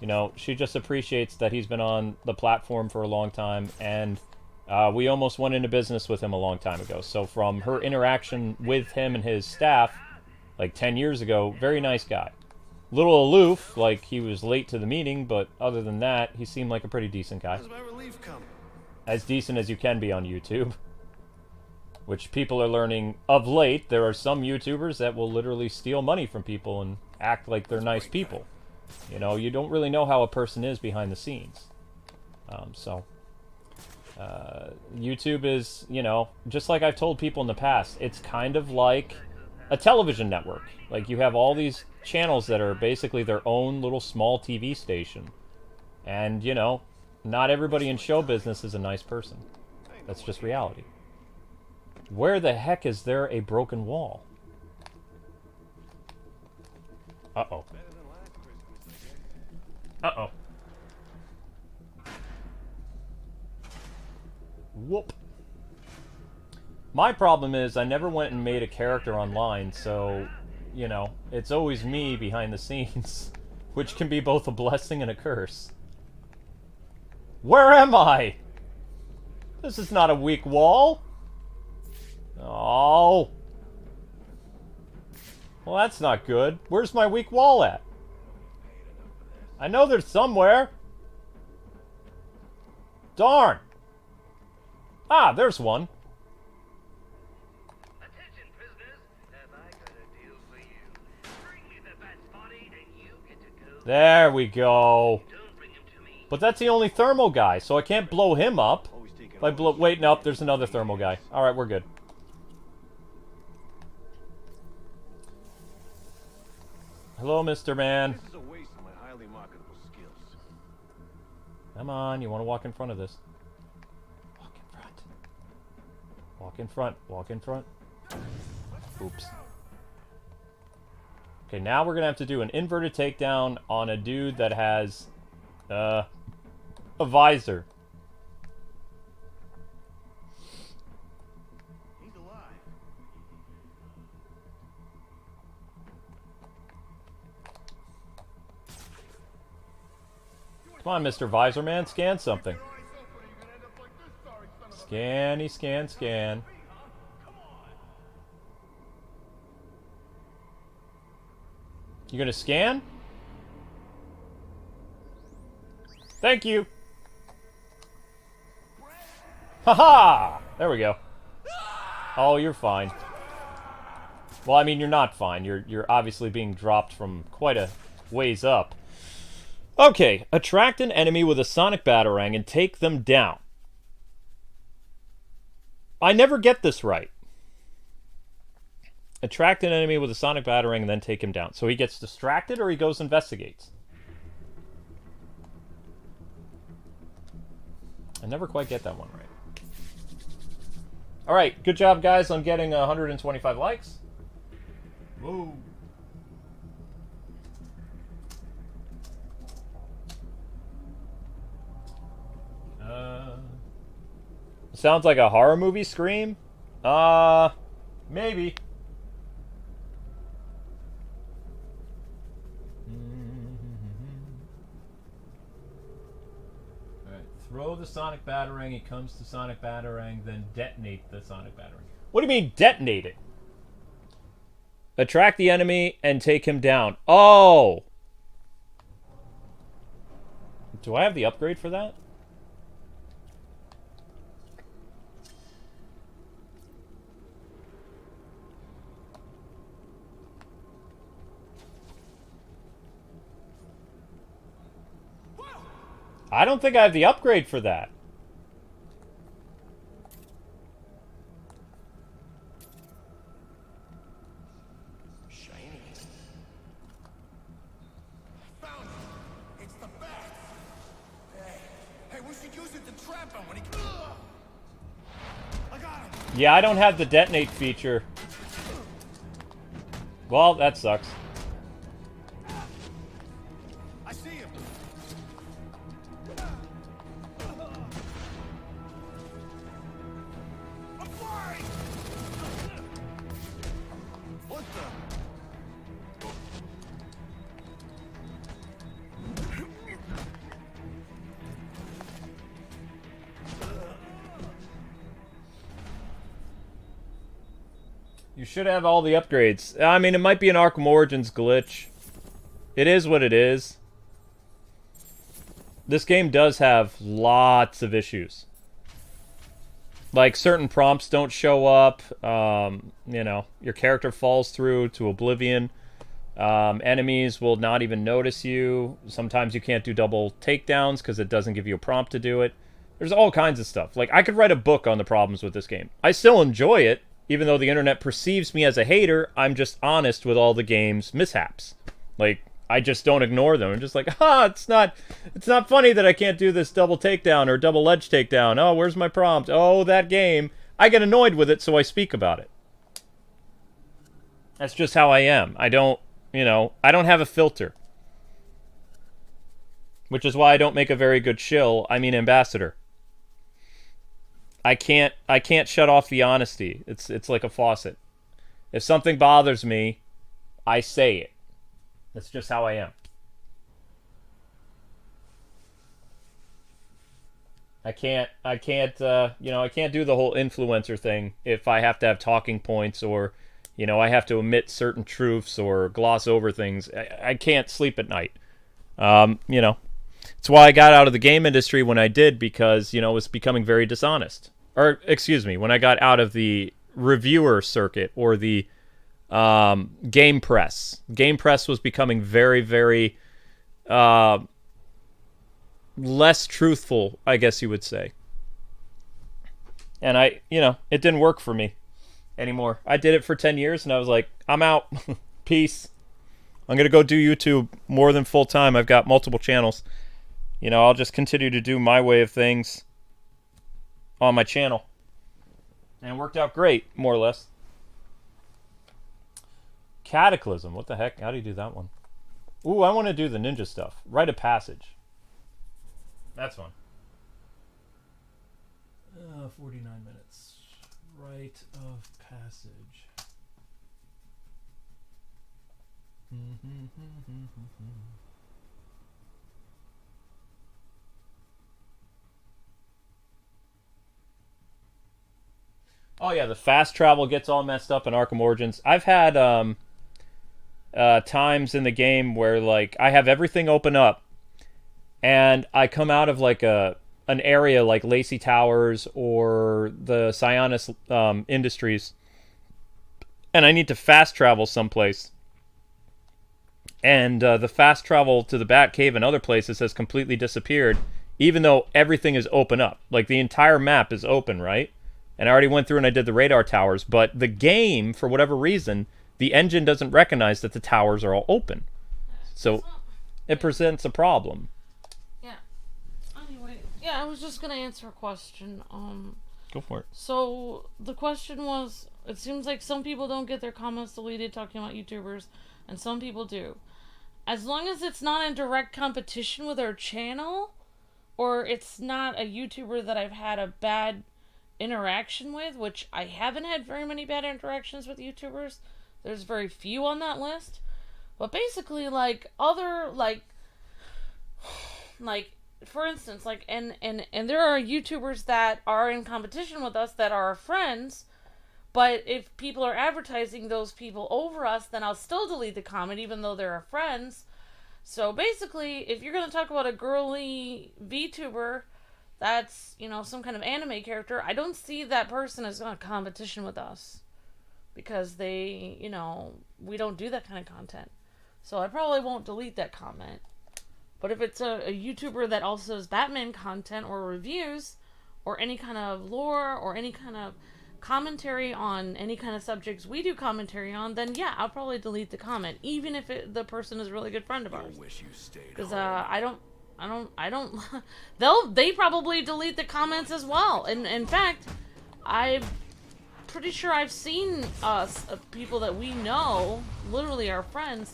you know, she just appreciates that he's been on the platform for a long time, and we almost went into business with him a long time ago. So from her interaction with him and his staff, like 10 years ago, very nice guy. Little aloof, like he was late to the meeting, but other than that, he seemed like a pretty decent guy. As decent as you can be on YouTube. Which people are learning of late. There are some YouTubers that will literally steal money from people and act like they're nice people. You know, you don't really know how a person is behind the scenes. YouTube is, you know, just like I've told people in the past, it's kind of like a television network. Like, you have all these channels that are basically their own little small TV station. And, you know, not everybody in show business is a nice person. That's just reality. Where the heck is there a broken wall? Uh-oh. Uh-oh. Whoop. My problem is I never went and made a character online, so, you know, it's always me behind the scenes, which can be both a blessing and a curse. Where am I? This is not a weak wall. Oh. Well, that's not good. Where's my weak wall at? I know there's somewhere. Darn. Ah, there's one. Attention, prisoners. Have I got a deal for you? Bring me the bat's body and you get to go. There we go. Don't bring him to me. But that's the only thermal guy, so I can't blow him up. If I blow... Wait, no, there's another thermal guy. Alright, we're good. Hello, Mr. Man. This is a waste of my highly marketable skills. Come on, you want to walk in front of this. Walk in front. Walk in front. Walk in front. Oops. Okay, now we're going to have to do an inverted takedown on a dude that has a visor. He's alive. Come on, Mr. Visor Man, scan something. Scanny, scan, scan. You gonna scan? Thank you. Haha! There we go. Oh, you're fine. Well, I mean, you're not fine. You're obviously being dropped from quite a ways up. Okay, attract an enemy with a sonic batarang and take them down. I never get this right. Attract an enemy with a sonic batarang and then take him down. So he gets distracted or he goes investigates? I never quite get that one right. Alright, good job, guys, on getting 125 likes. Whoa. Sounds like a horror movie scream? Maybe. Alright, throw the sonic batarang, he comes to sonic batarang, then detonate the sonic batarang. What do you mean, detonate it? Attract the enemy and take him down. Oh! Do I have the upgrade for that? I don't think I have the upgrade for that. Shiny. Found it. It's the bat. Hey, we should use it to trap him when he. I got him. Yeah, I don't have the detonate feature. Well, that sucks. I see him. I'm flying. What the? You should have all the upgrades. I mean, it might be an Arkham Origins glitch. It is what it is. This game does have lots of issues. Like, certain prompts don't show up. You know, your character falls through to oblivion. Enemies will not even notice you. Sometimes you can't do double takedowns because it doesn't give you a prompt to do it. There's all kinds of stuff. Like, I could write a book on the problems with this game. I still enjoy it. Even though the internet perceives me as a hater, I'm just honest with all the game's mishaps. Like, I just don't ignore them. I'm just like, it's not funny that I can't do this double takedown or double ledge takedown. Oh, where's my prompt? Oh, that game. I get annoyed with it, so I speak about it. That's just how I am. I don't, I don't have a filter. Which is why I don't make a very good shill, ambassador. I can't shut off the honesty. It's like a faucet. If something bothers me, I say it. That's just how I am. I can't I can't do the whole influencer thing if I have to have talking points or, I have to omit certain truths or gloss over things. I can't sleep at night. It's why I got out of the game industry when I did, because, it was becoming very dishonest. Or, excuse me, when I got out of the reviewer circuit or the game press. Game press was becoming very, very less truthful, I guess you would say. And it didn't work for me anymore. I did it for 10 years and I was like, I'm out. Peace. I'm going to go do YouTube more than full time. I've got multiple channels. I'll just continue to do my way of things on my channel. And it worked out great, more or less. Cataclysm. What the heck? How do you do that one? Ooh, I want to do the ninja stuff. Write a passage. That's fun. 49 minutes. Rite of passage. Oh yeah, the fast travel gets all messed up in Arkham Origins. I've had times in the game where, like, I have everything open up and I come out of like a an area like Lacey Towers or the Sionis Industries, and I need to fast travel someplace, and the fast travel to the Batcave and other places has completely disappeared, even though everything is open up. Like, the entire map is open, right? And I already went through and I did the radar towers, but the game, for whatever reason, the engine doesn't recognize that the towers are all open. So it presents a problem. Yeah. Anyway, yeah, I was just gonna answer a question. Go for it. So the question was, it seems like some people don't get their comments deleted talking about YouTubers, and some people do. As long as it's not in direct competition with our channel, or it's not a YouTuber that I've had a bad interaction with, which I haven't had very many bad interactions with YouTubers. There's very few on that list. But basically, like, other, like, for instance, like, and there are YouTubers that are in competition with us that are our friends, but if people are advertising those people over us, then I'll still delete the comment even though they're our friends. So basically, if you're going to talk about a girly VTuber that's, you know, some kind of anime character, I don't see that person as in competition with us. Because they, you know, we don't do that kind of content. So I probably won't delete that comment. But if it's a YouTuber that also does Batman content or reviews, or any kind of lore, or any kind of commentary on any kind of subjects we do commentary on, then yeah, I'll probably delete the comment, even if the person is a really good friend of ours. Because I don't. They probably delete the comments as well. And in fact, I'm pretty sure I've seen people that we know, literally our friends.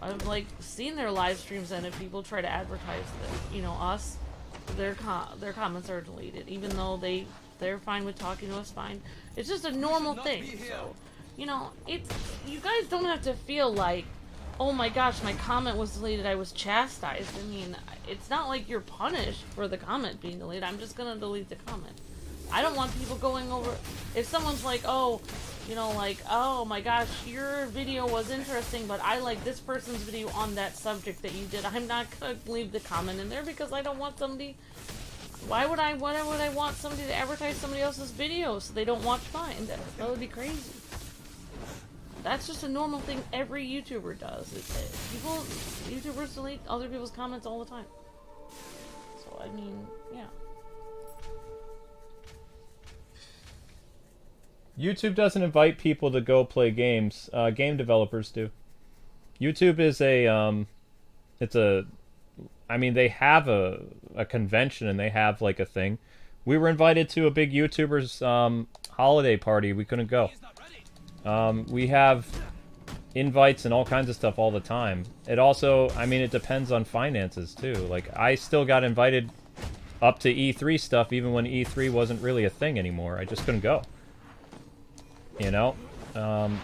I've like seen their live streams, and if people try to advertise that, you know, us, their comments are deleted, even though they're fine with talking to us. Fine. It's just a normal thing. So, you know, you guys don't have to feel like, oh my gosh, my comment was deleted, I was chastised. I mean, it's not like you're punished for the comment being deleted. I'm just gonna delete the comment. I don't want people going over, if someone's like, oh, you know, like, oh my gosh, your video was interesting, but I like this person's video on that subject that you did, I'm not gonna leave the comment in there, because I don't want somebody, why would I want somebody to advertise somebody else's video so they don't watch mine? That would be crazy. That's just a normal thing every YouTuber does. YouTubers delete other people's comments all the time. So, I mean, yeah. YouTube doesn't invite people to go play games. Game developers do. YouTube is I mean, they have a convention, and they have like a thing. We were invited to a big YouTuber's holiday party. We couldn't go. We have invites and all kinds of stuff all the time. It also, I mean, it depends on finances too. Like, I still got invited up to E3 stuff even when E3 wasn't really a thing anymore. I just couldn't go. You know?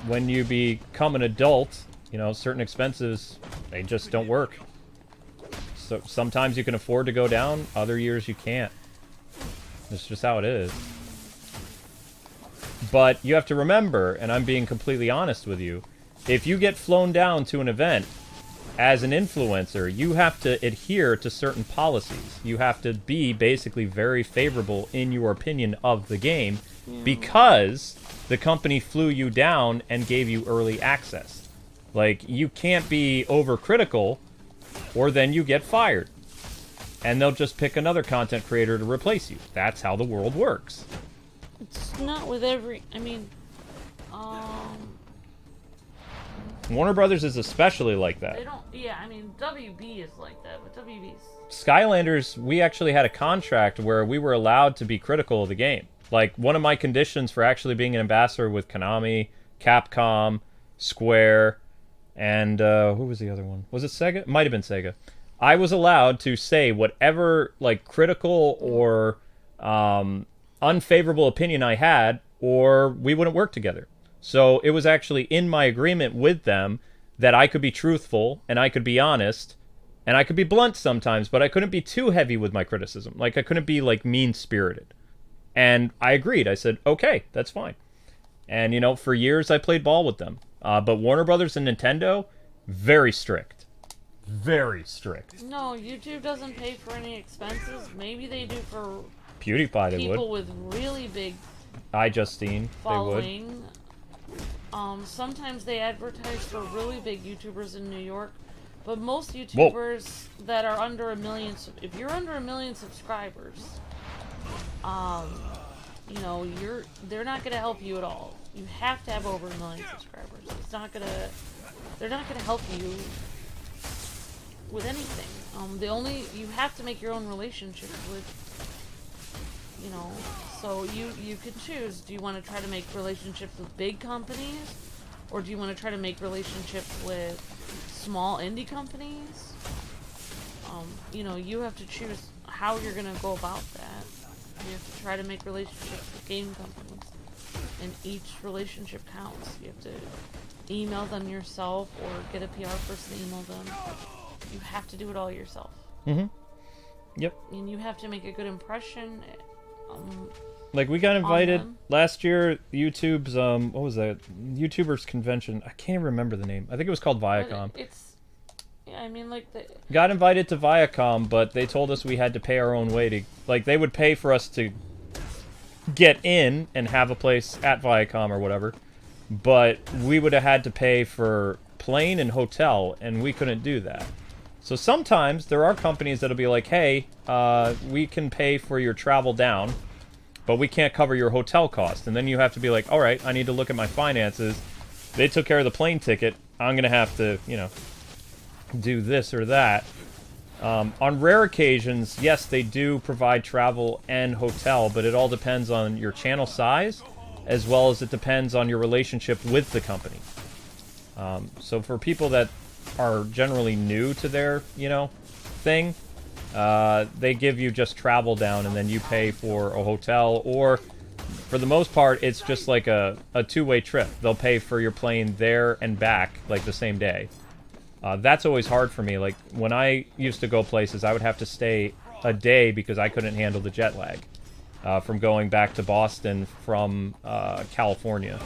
When you become an adult, you know, certain expenses, they just don't work. So sometimes you can afford to go down, other years you can't. It's just how it is. But you have to remember, and I'm being completely honest with you, if you get flown down to an event as an influencer, you have to adhere to certain policies. You have to be basically very favorable in your opinion of the game, because the company flew you down and gave you early access. Like, you can't be overcritical, or then you get fired. And they'll just pick another content creator to replace you. That's how the world works. It's not with every, I mean, Warner Brothers is especially like that. they don't, yeah, I mean, WB is like that, but WB's... Skylanders, we actually had a contract where we were allowed to be critical of the game. Like, one of my conditions for actually being an ambassador with Konami, Capcom, Square, and who was the other one? Was it Sega? It might have been Sega. I was allowed to say whatever, like, critical or unfavorable opinion I had, or we wouldn't work together. So it was actually in my agreement with them that I could be truthful, and I could be honest, and I could be blunt sometimes, but I couldn't be too heavy with my criticism. Like, I couldn't be, like, mean-spirited. And I agreed. I said, okay, that's fine. And, you know, for years I played ball with them. But Warner Brothers and Nintendo, very strict. very strict. No, YouTube doesn't pay for any expenses. Maybe they do for PewDiePie, they people would. with really big Justine, they would. following. Sometimes they advertise for really big YouTubers in New York, but most YouTubers that are under 1 million, if you're under 1 million subscribers, you know, they're not gonna help you at all. You have to have over 1 million subscribers. They're not gonna help you with anything. You have to make your own relationship with, you know, so you can choose. Do you want to try to make relationships with big companies, or do you want to try to make relationships with small indie companies? You know, you have to choose how you're gonna go about that. You have to try to make relationships with game companies, and each relationship counts. You have to email them yourself or get a PR person to email them. You have to do it all yourself. Yep. And you have to make a good impression. Like, we got invited them. last year, YouTube's, what was that? YouTubers convention. I can't even remember the name. I think it was called Viacom. Yeah, I mean, like, Got invited to Viacom, but they told us we had to pay our own way to, like, they would pay for us to get in and have a place at Viacom or whatever, but we would have had to pay for plane and hotel, and we couldn't do that. So sometimes there are companies that'll be like, hey, we can pay for your travel down, but we can't cover your hotel cost. And then you have to be like, all right, I need to look at my finances. They took care of the plane ticket. I'm going to have to, you know, do this or that. On rare occasions, yes, they do provide travel and hotel, but it all depends on your channel size, as well as it depends on your relationship with the company. So for people that are generally new to their, you know, thing, they give you just travel down, and then you pay for a hotel, or for the most part, it's just like a two-way trip. They'll pay for your plane there and back, like, the same day. That's always hard for me. Like, when I used to go places, I would have to stay a day because I couldn't handle the jet lag from going back to Boston from California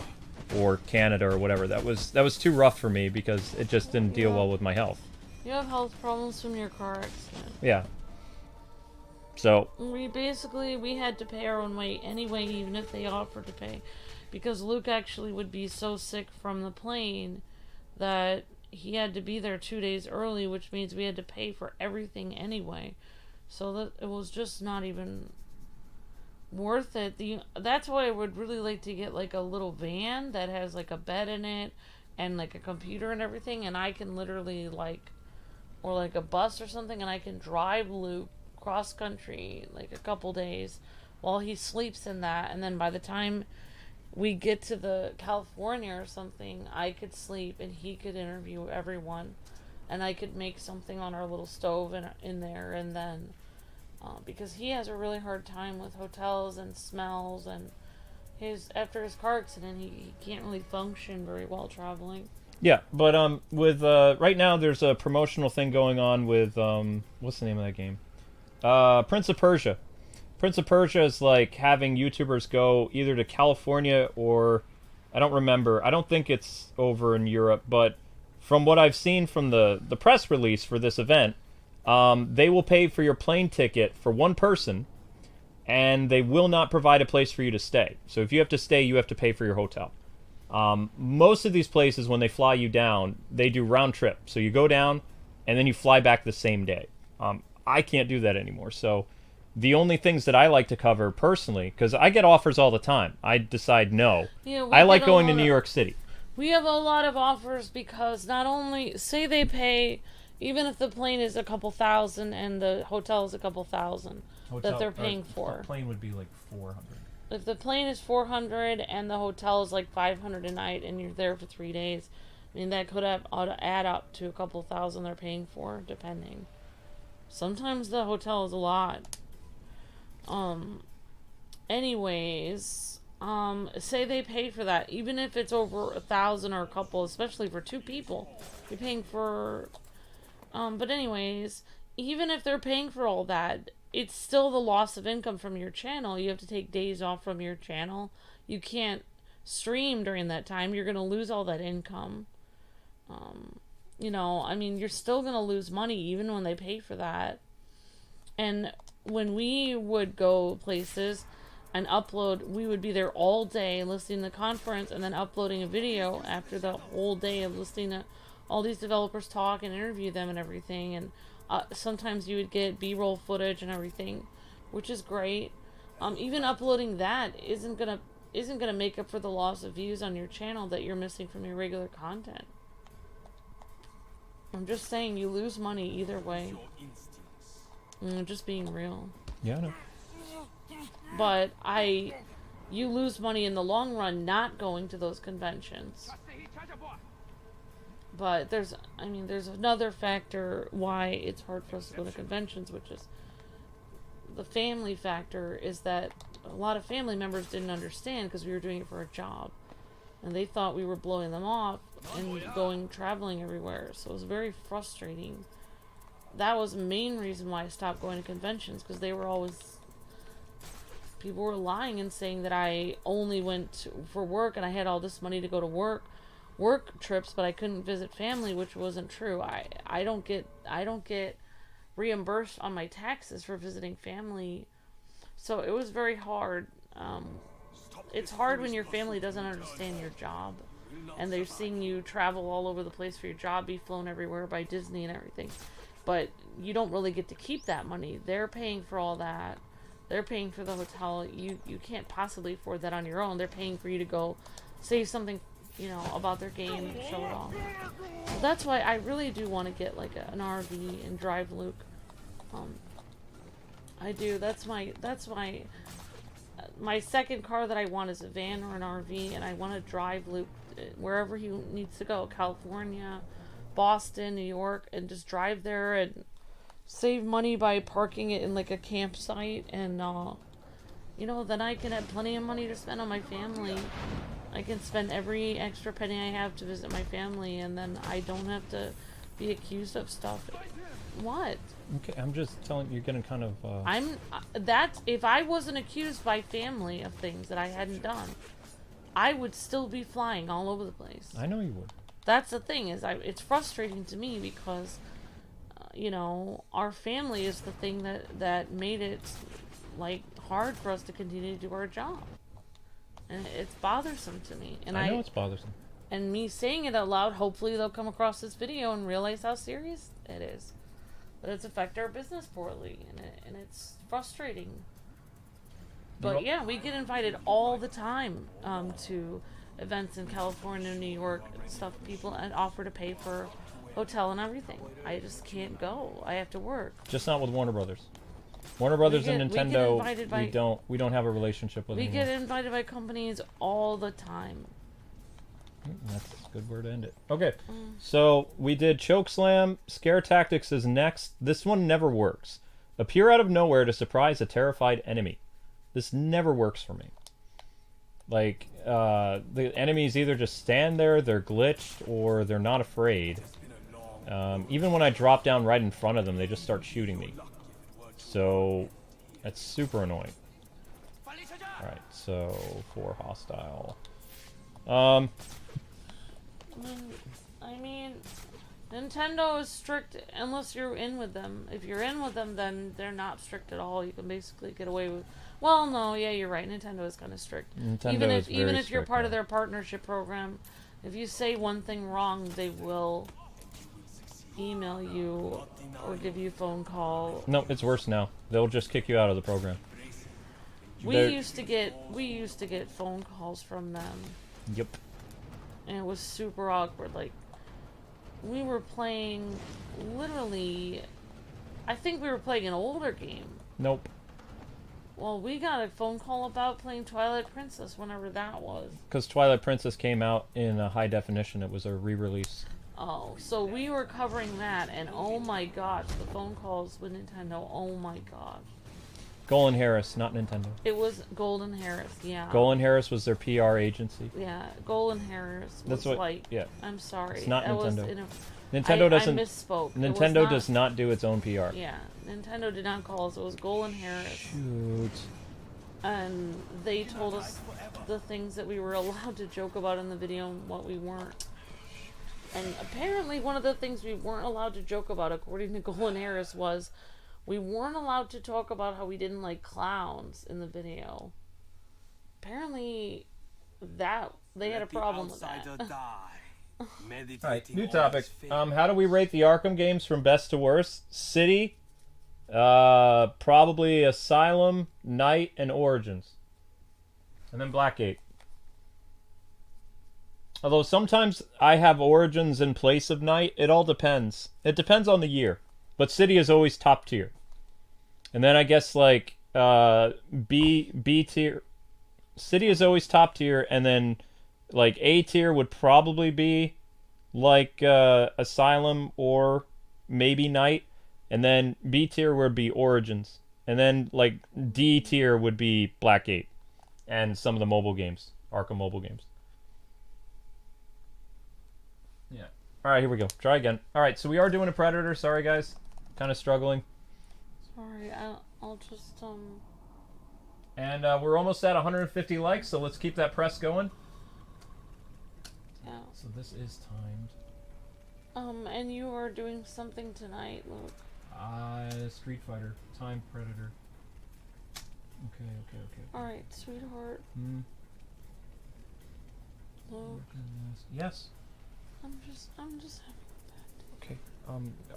or Canada or whatever. That was too rough for me because it just didn't deal well with my health. you have health problems from your car accident. Yeah. So We had to pay our own way anyway, even if they offered to pay, because Luke actually would be so sick from the plane that he had to be there 2 days early, which means we had to pay for everything anyway. So that it was just not even worth it. That's why I would really like to get like a little van that has like a bed in it and like a computer and everything, and I can literally or like a bus or something, and I can drive Luke cross country like a couple days while he sleeps in that, and then by the time we get to the California or something, I could sleep and he could interview everyone, and I could make something on our little stove in there, and then because he has a really hard time with hotels and smells, and after his car accident, he can't really function very well traveling. yeah, but with right now there's a promotional thing going on with what's the name of that game? Prince of Persia. Prince of Persia is like having YouTubers go either to California or I don't remember. I don't think it's over in Europe, but from what I've seen from the press release for this event, they will pay for your plane ticket for one person, and they will not provide a place for you to stay. So if you have to stay, you have to pay for your hotel. Most of these places, when they fly you down, they do round trip. So you go down, and then you fly back the same day. I can't do that anymore, so the only things that I like to cover personally, because I get offers all the time, I decide no. Yeah, I like going to New York City. We have a lot of offers because not only, say they pay, even if the plane is a couple thousand and the hotel is a couple thousand that they're paying for. The plane would be like 400. If the plane is 400 and the hotel is like 500 a night and you're there for 3 days, I mean, that could add up to a couple thousand they're paying for, depending. Sometimes the hotel is a lot. Anyways, say they pay for that, even if it's over 1,000 or a couple, especially for 2 people, you're paying for, but anyways, even if they're paying for all that, it's still the loss of income from your channel. You have to take days off from your channel. You can't stream during that time. You're going to lose all that income. you know, I mean, you're still gonna lose money even when they pay for that. And when we would go places and upload, we would be there all day listening to the conference and then uploading a video after the whole day of listening to all these developers talk and interview them and everything. And sometimes you would get B-roll footage and everything, which is great. Even uploading that isn't gonna make up for the loss of views on your channel that you're missing from your regular content. I'm just saying, you lose money either way. Just being real. Yeah, I know. But you lose money in the long run not going to those conventions. But there's another factor why it's hard for us to go to conventions, which is the family factor. Is that a lot of family members didn't understand because we were doing it for a job, and they thought we were blowing them off and traveling everywhere. So it was very frustrating. That was the main reason why I stopped going to conventions, because people were lying and saying that I only went for work and I had all this money to go to work trips, but I couldn't visit family, which wasn't true. I don't get reimbursed on my taxes for visiting family. So it was very hard. It's hard when your family doesn't understand your job and they're seeing you travel all over the place for your job, be flown everywhere by Disney and everything. But you don't really get to keep that money. They're paying for all that. They're paying for the hotel. You can't possibly afford that on your own. They're paying for you to go say something, you know, about their game and show it off. So that's why I really do want to get like an RV and drive Luke. I do. That's my second car that I want is a van or an RV, and I want to drive Luke wherever he needs to go. California, Boston, New York, and just drive there and save money by parking it in like a campsite, and you know, then I can have plenty of money to spend on my family. I can spend every extra penny I have to visit my family, and then I don't have to be accused of stuff. What? Okay, I'm just telling you, you're getting kind of if I wasn't accused by family of things that I hadn't done, I would still be flying all over the place. I know you would. That's the thing, is it's frustrating to me because you know, our family is the thing that made it like hard for us to continue to do our job, and it's bothersome to me. And I know it's bothersome. And me saying it out loud, hopefully they'll come across this video and realize how serious it is. But it's affected our business poorly, and it's frustrating. But yeah, we get invited all the time to events in California, New York, stuff. People offer to pay for hotel and everything. I just can't go. I have to work. Just not with Warner Brothers. Warner Brothers and Nintendo, we don't have a relationship with. We get invited by companies all the time. That's a good word to end it. Okay, so we did Chokeslam. Scare Tactics is next. This one never works. Appear out of nowhere to surprise a terrified enemy. This never works for me. Like, the enemies either just stand there, they're glitched, or they're not afraid. Even when I drop down right in front of them, they just start shooting me. So, that's super annoying. Alright, so, for hostile. I mean, Nintendo is strict unless you're in with them. If you're in with them, then they're not strict at all. You can basically get away with... Well, no, yeah, you're right. Nintendo is kind of strict. Even if you're part of their partnership program, if you say one thing wrong, they will email you or give you a phone call. No, it's worse now. They'll just kick you out of the program. We used to get phone calls from them. Yep. And it was super awkward. Like, we were playing, literally, I think we were playing an older game. Nope. Well, we got a phone call about playing Twilight Princess, whenever that was. Because Twilight Princess came out in a high definition. It was a re-release. Oh, so we were covering that, and oh my gosh, the phone calls with Nintendo, oh my gosh. Golan Harris, not Nintendo. It was Golden Harris, yeah. Golan Harris was their PR agency. Yeah, Golan Harris was yeah. I'm sorry. It's not that Nintendo. Nintendo doesn't... I misspoke. Nintendo does not do its own PR. Yeah, Nintendo did not call us. It was Golan Harris. Shoot. And they told us the things that we were allowed to joke about in the video and what we weren't. And apparently one of the things we weren't allowed to joke about, according to Golan Harris, was we weren't allowed to talk about how we didn't like clowns in the video. Apparently that they had a problem with that. Alright, new topic. How do we rate the Arkham games from best to worst? City, probably Asylum, Night, and Origins. And then Blackgate. Although sometimes I have Origins in place of Night. It all depends. It depends on the year. But City is always top tier. And then I guess like B tier. City is always top tier, and then like A tier would probably be like Asylum or maybe Night, and then B tier would be Origins, and then like D tier would be Blackgate and some of the mobile games, Arkham mobile games. Yeah. All right, here we go. Try again. All right, so we are doing a Predator. Sorry, guys. Kind of struggling. Sorry, I'll just And we're almost at 150 likes, so let's keep that press going. Yeah. So this is timed. And you are doing something tonight, Luke. Street Fighter. Time Predator. Okay. Alright, sweetheart. Luke. Yes. I'm just having a Okay.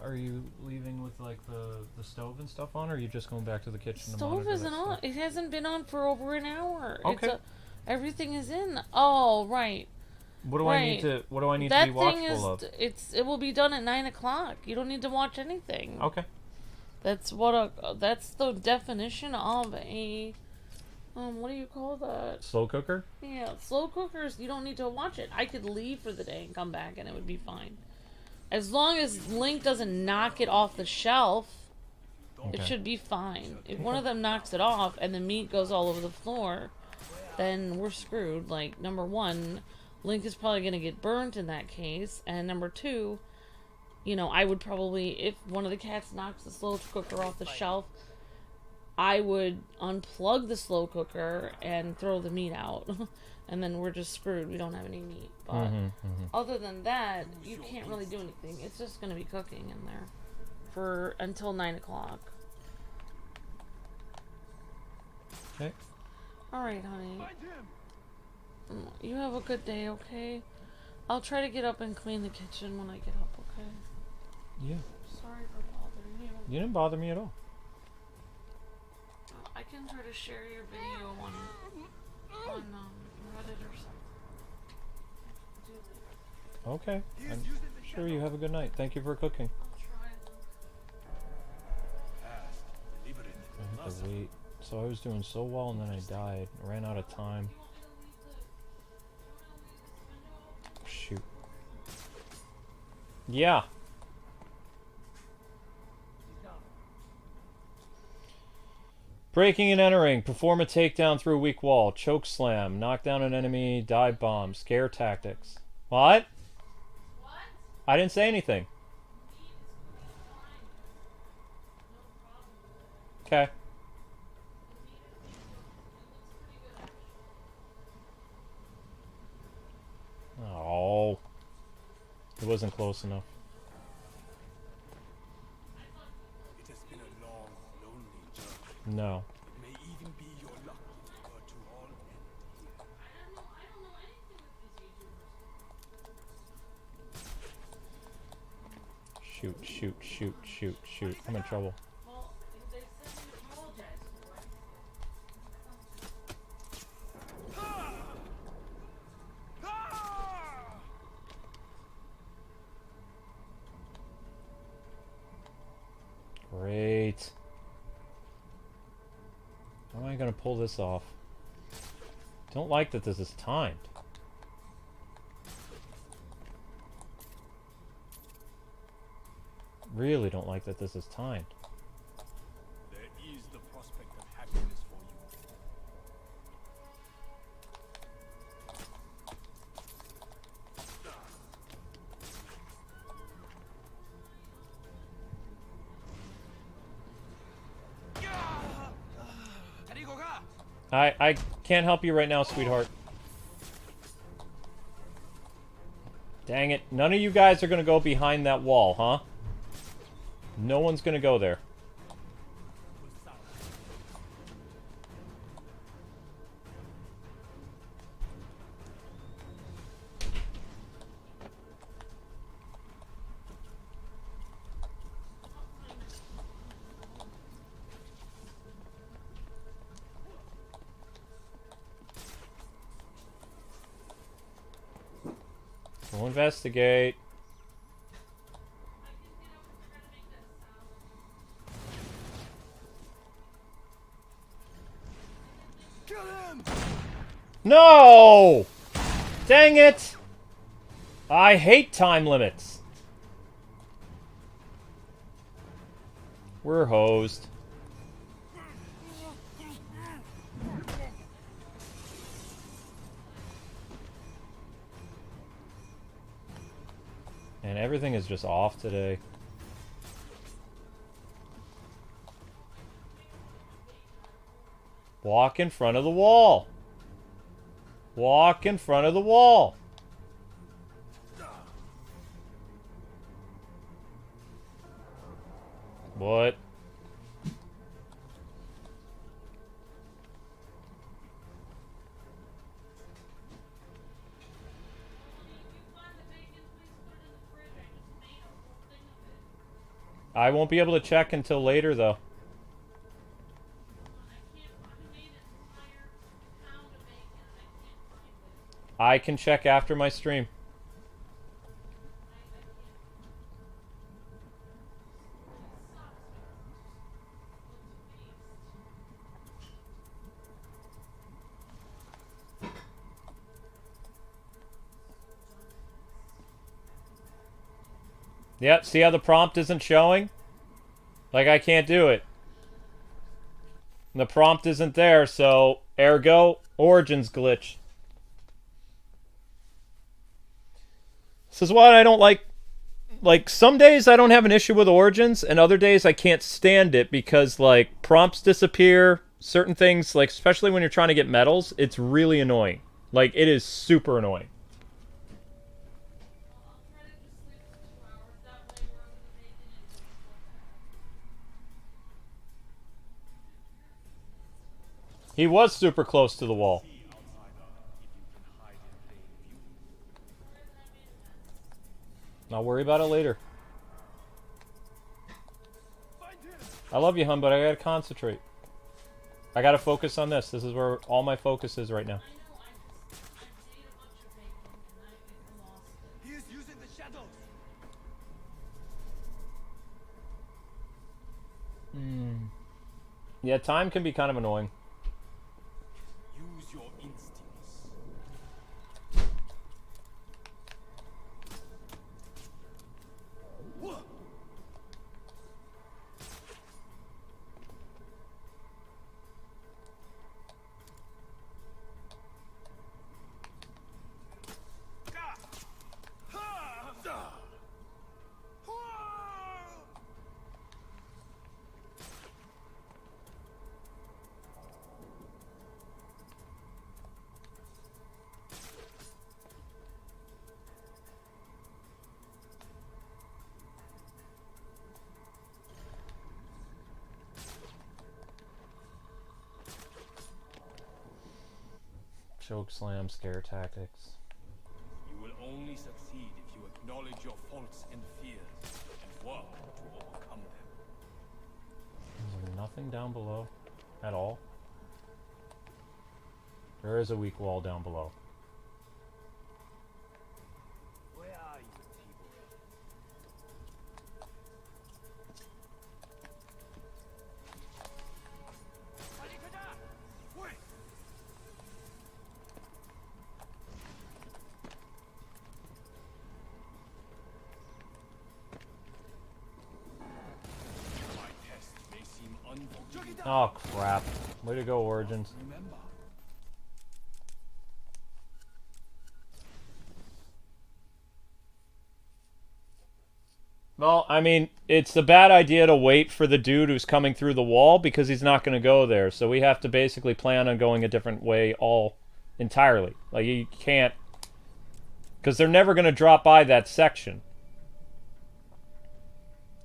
Are you leaving with like the stove and stuff on, or are you just going back to the kitchen? bad. to Stove monitor isn't that on. stuff? It hasn't been on for over an hour. Okay. Everything is in. Oh, right. What do I need to? What do I need to That be thing watchful of? it will be done at 9 o'clock. You don't need to watch anything. Okay. That's the definition of a what do you call that? Slow cooker. Yeah, slow cookers. You don't need to watch it. I could leave for the day and come back, and it would be fine. As long as Link doesn't knock it off the shelf, it should be fine. If one of them knocks it off and the meat goes all over the floor, then we're screwed. Like, number one, Link is probably going to get burnt in that case, and number two, you know, I would probably, if one of the cats knocks the slow cooker off the shelf, I would unplug the slow cooker and throw the meat out. And then we're just screwed. We don't have any meat. But other than that, you can't really do anything. It's just going to be cooking in there for until 9 o'clock. Okay. Alright, honey. You have a good day, okay? I'll try to get up and clean the kitchen when I get up, okay? Yeah. Sorry for bothering you. You didn't bother me at all. I can try to share your video on Reddit or something. Okay. I'm sure you have a good night. Thank you for cooking. I have to wait. So I was doing so well and then I died. I ran out of time. Shoot. Yeah. Breaking and entering. Perform a takedown through a weak wall. Choke slam. Knock down an enemy. Dive bomb. Scare tactics. What? I didn't say anything. Okay. Oh. It wasn't close enough. It has been a long, lonely journey. No. It may even be your luck to all end Shoot, shoot, shoot, shoot, shoot. I'm in trouble. Well, they said you apologize for it. Great. How am I going to pull this off? Don't like that this is timed. Really don't like that this is timed. There is the prospect of happiness for you. I can't help you right now, sweetheart. Dang it. None of you guys are going to go behind that wall, huh? No one's going to go there. We'll investigate. Kill him! No! Dang it! I hate time limits. We're hosed. And everything is just off today. Walk in front of the wall. Walk in front of the wall. What? I won't be able to check until later, though. I can check after my stream. Yep, see how the prompt isn't showing? Like, I can't do it. And the prompt isn't there, so ergo, Origins glitch. This is why I don't like... Like, some days I don't have an issue with Origins, and other days I can't stand it because, like, prompts disappear, certain things, like, especially when you're trying to get medals, it's really annoying. Like, it is super annoying. He was super close to the wall. I'll worry about it later. I love you, hun, but I gotta concentrate. I gotta focus on this. This is where all my focus is right now. He is using the shadows. Yeah, time can be kind of annoying. Use your instincts. Choke slam, scare tactics. You will only succeed if you acknowledge your faults and fears and work to overcome them. Is there nothing down below at all? There is a weak wall down below. Where are you, people? Wait! My test may seem unfortunate. Oh crap. Way to go, Origins. Remember. Well, I mean, it's a bad idea to wait for the dude who's coming through the wall because he's not going to go there. So we have to basically plan on going a different way entirely. Like, you can't Because they're never going to drop by that section.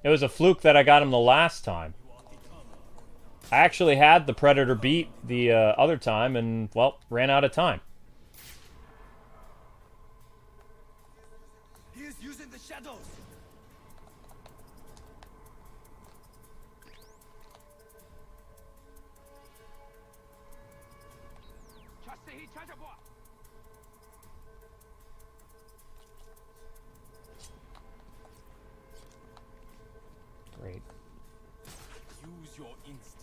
It was a fluke that I got him the last time. I actually had the Predator beat the other time and, well, ran out of time. He is using the shadows. Great. Use your instincts.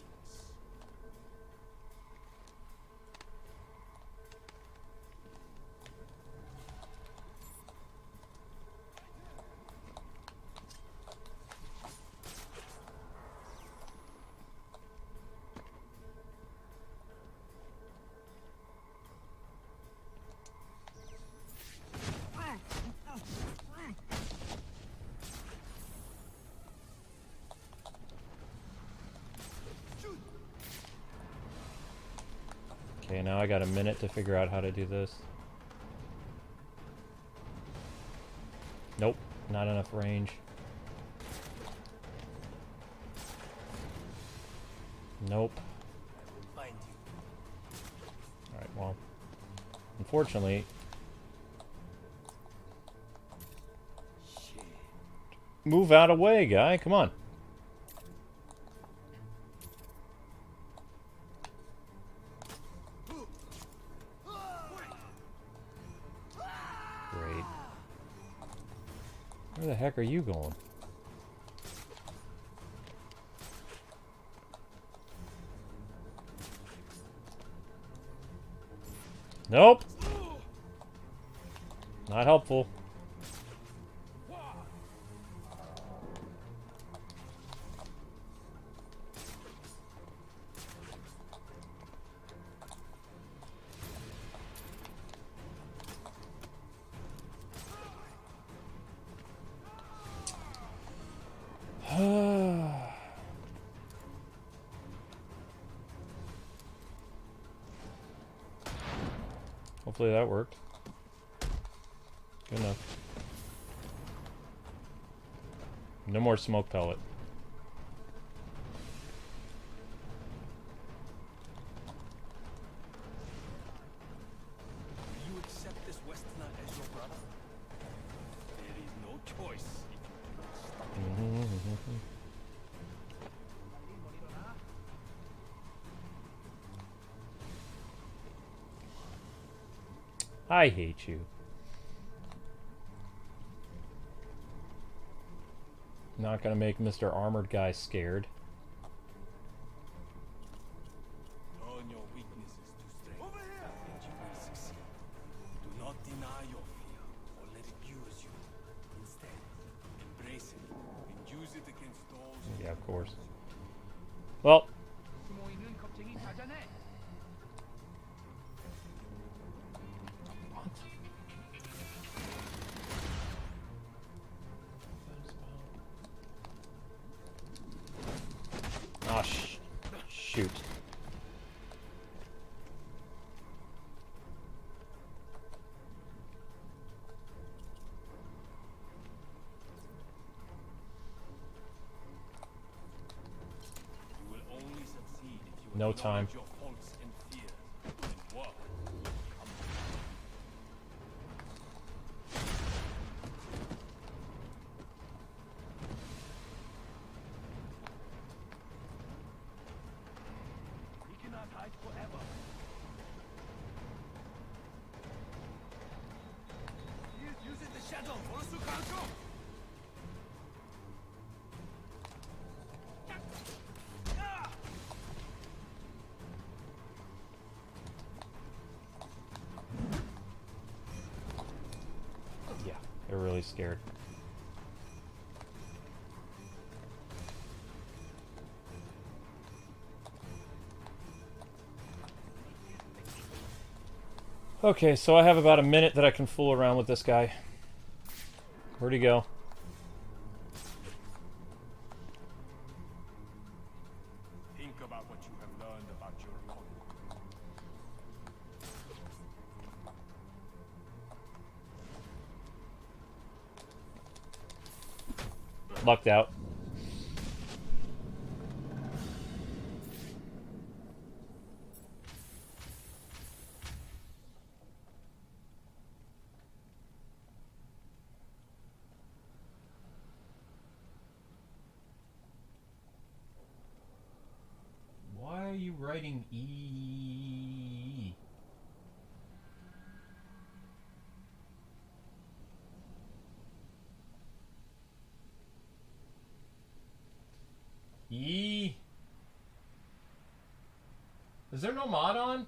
Okay, now I got a minute to figure out how to do this. Nope, not enough range. Nope. Find you. Alright, well, unfortunately, Shit. move out of way, guy. Come on. Great. Where the heck are you going? Nope. Not helpful. Hopefully that worked. Good enough. No more smoke pellet. Do you accept this Westerner as your brother? There is no choice if you do not stop. I hate you. Not gonna make Mr. Armored Guy scared. Turn your weaknesses to strength. Over here! And you will succeed. Do not deny your fear or let it use you. Instead, embrace it and use it against those. Yeah, of course. Well. Oh, shoot. You will only succeed if you No time. acknowledge your faults and fears and work to overcome them. We cannot hide forever. He is using the shadow for us to control. Yeah, they're really scared. Okay, so I have about a minute that I can fool around with this guy. Where'd he go? Think about what you have learned about your opponent. Lucked out. Why are you writing E? E? Is there no mod on?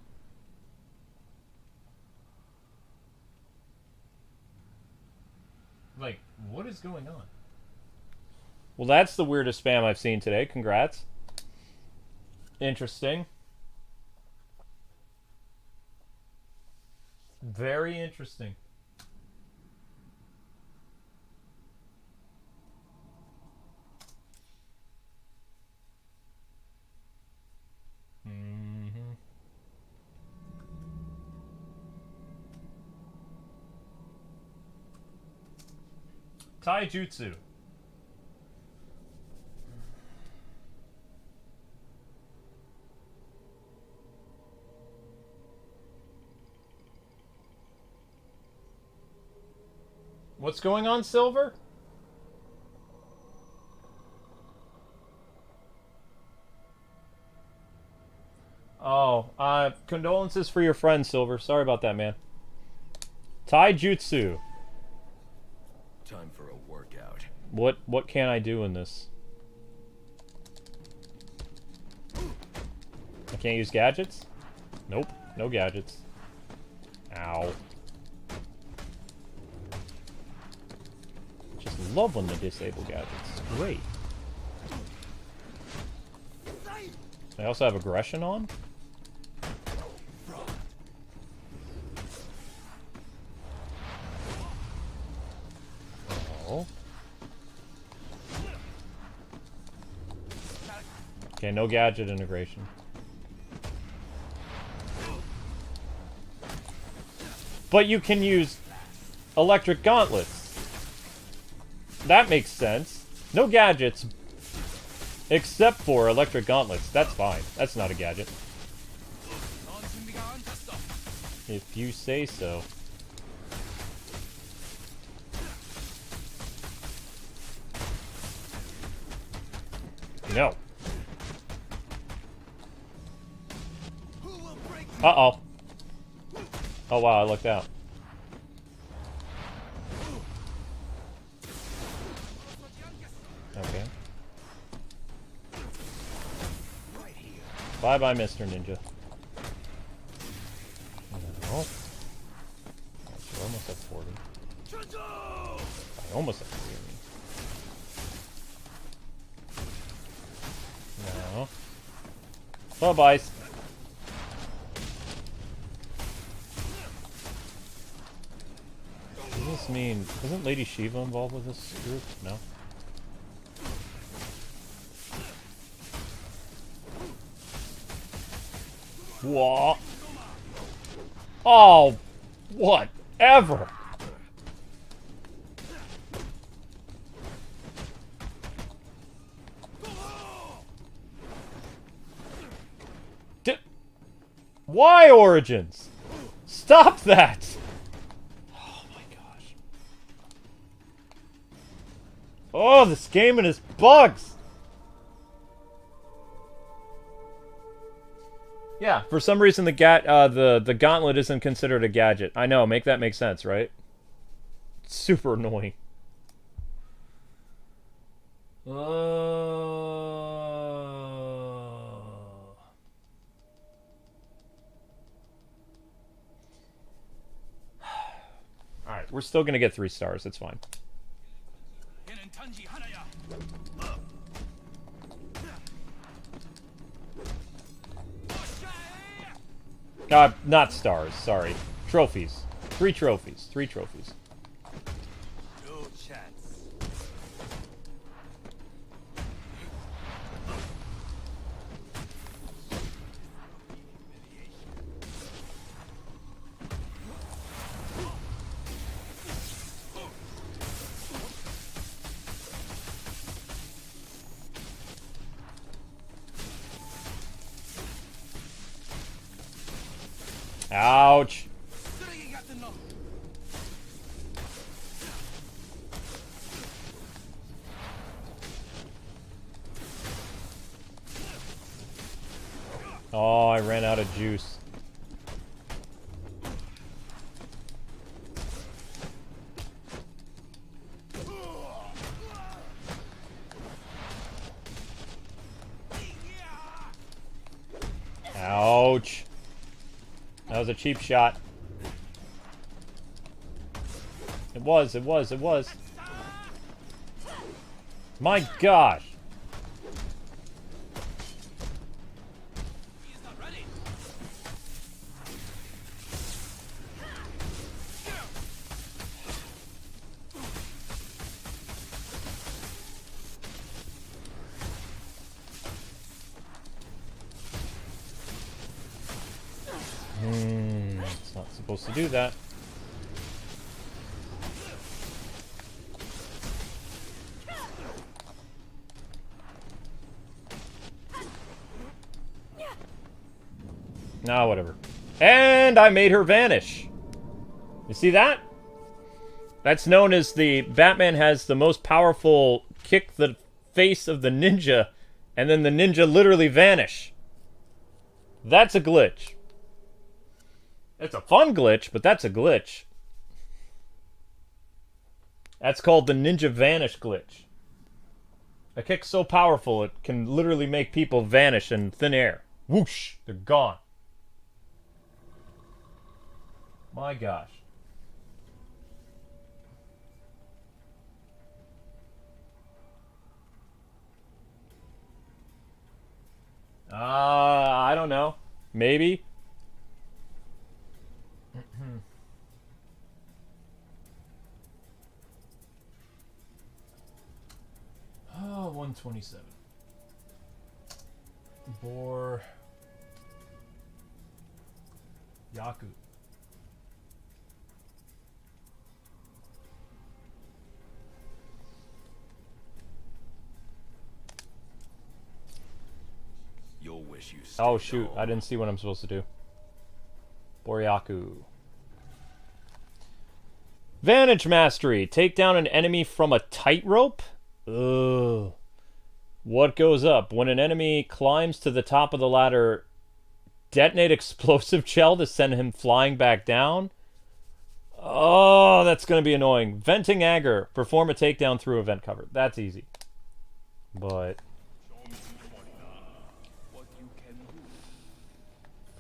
Like, what is going on? Well, that's the weirdest spam I've seen today. Congrats. Interesting. Very interesting. Taijutsu. What's going on, Silver? Oh, condolences for your friend, Silver. Sorry about that, man. Taijutsu. Time for a workout. What can I do in this? I can't use gadgets? Nope, no gadgets. Ow. Just love when they disable gadgets. Great. I also have aggression on? Oh. Okay, no gadget integration. But you can use electric gauntlets. That makes sense. No gadgets, except for electric gauntlets. That's fine. That's not a gadget. If you say so. No. Uh-oh. Oh, wow, I looked out. Okay. Bye-bye, Mr. Ninja. No. We're almost at 40. I almost at 40. No. Bye-bye. What does this mean? Isn't Lady Shiva involved with this group? No? What? Oh, whatever. Why Origins? Stop that! Oh my gosh. Oh, this game and its bugs! Yeah, for some reason the gauntlet isn't considered a gadget. I know, make that make sense, right? It's super annoying. Alright, we're still gonna get 3 stars, it's fine. Not stars, sorry. Trophies. 3 trophies. 3 trophies. No chance. Ouch. Oh, I ran out of juice. Ouch. That was a cheap shot. It was. My gosh. It's not supposed to do that. Nah, whatever. And I made her vanish. You see that? That's known as the Batman has the most powerful kick the face of the ninja, and then the ninja literally vanish. That's a glitch. It's a fun glitch, but that's a glitch. That's called the ninja vanish glitch. A kick so powerful it can literally make people vanish in thin air. Whoosh! They're gone. My gosh. I don't know. Maybe. Oh, 127. Boryaku. Your wish you Oh shoot, I didn't see what I'm supposed to do. Boryaku. Vantage Mastery. Take down an enemy from a tightrope? Ugh. What goes up? When an enemy climbs to the top of the ladder, detonate explosive gel to send him flying back down? Oh, that's going to be annoying. Venting anger. Perform a takedown through a vent cover. That's easy. But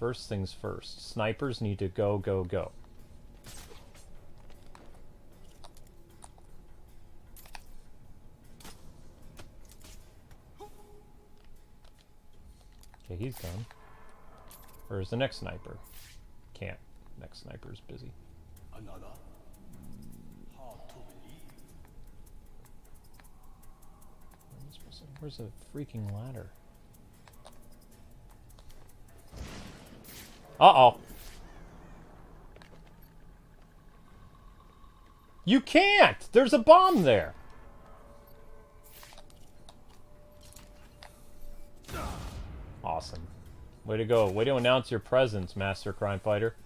first things first. Snipers need to go, go, go. Okay, he's gone. Where's the next sniper? Can't. Next sniper's busy. Another? Hard to believe. Where's the freaking ladder? Uh-oh. You can't! There's a bomb there! Awesome. Way to go. Way to announce your presence, Master Crime Fighter.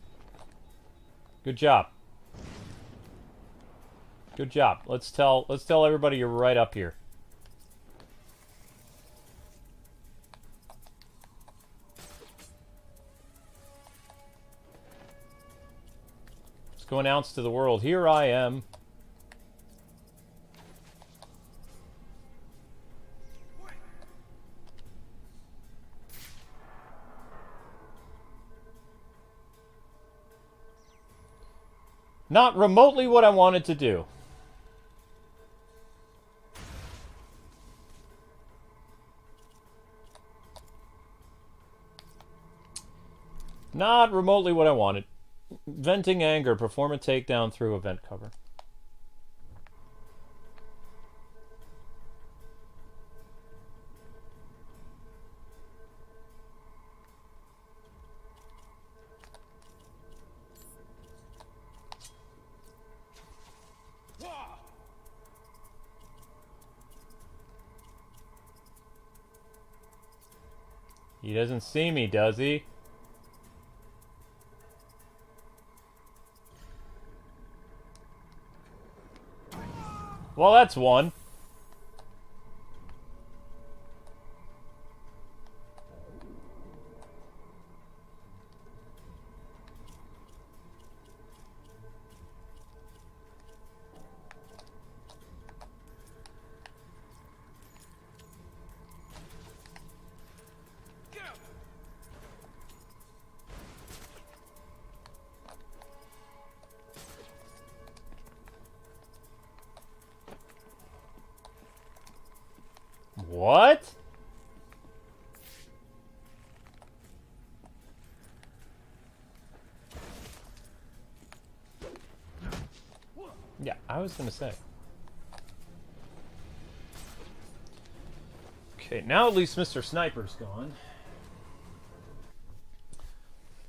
Good job. Good job. Let's tell everybody you're right up here. Let's go announce to the world, here I am. Not remotely what I wanted to do. Not remotely what I wanted. Venting anger. Perform a takedown through a vent cover. He doesn't see me, does he? Well, that's one. What? Yeah, I was gonna say. Okay, now at least Mr. Sniper's gone.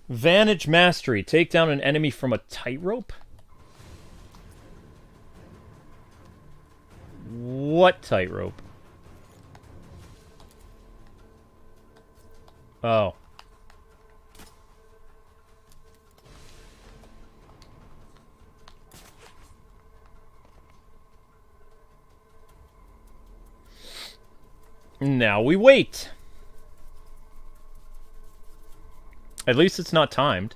Vantage Mastery. Take down an enemy from a tightrope? What tightrope? Oh. Now we wait. At least it's not timed.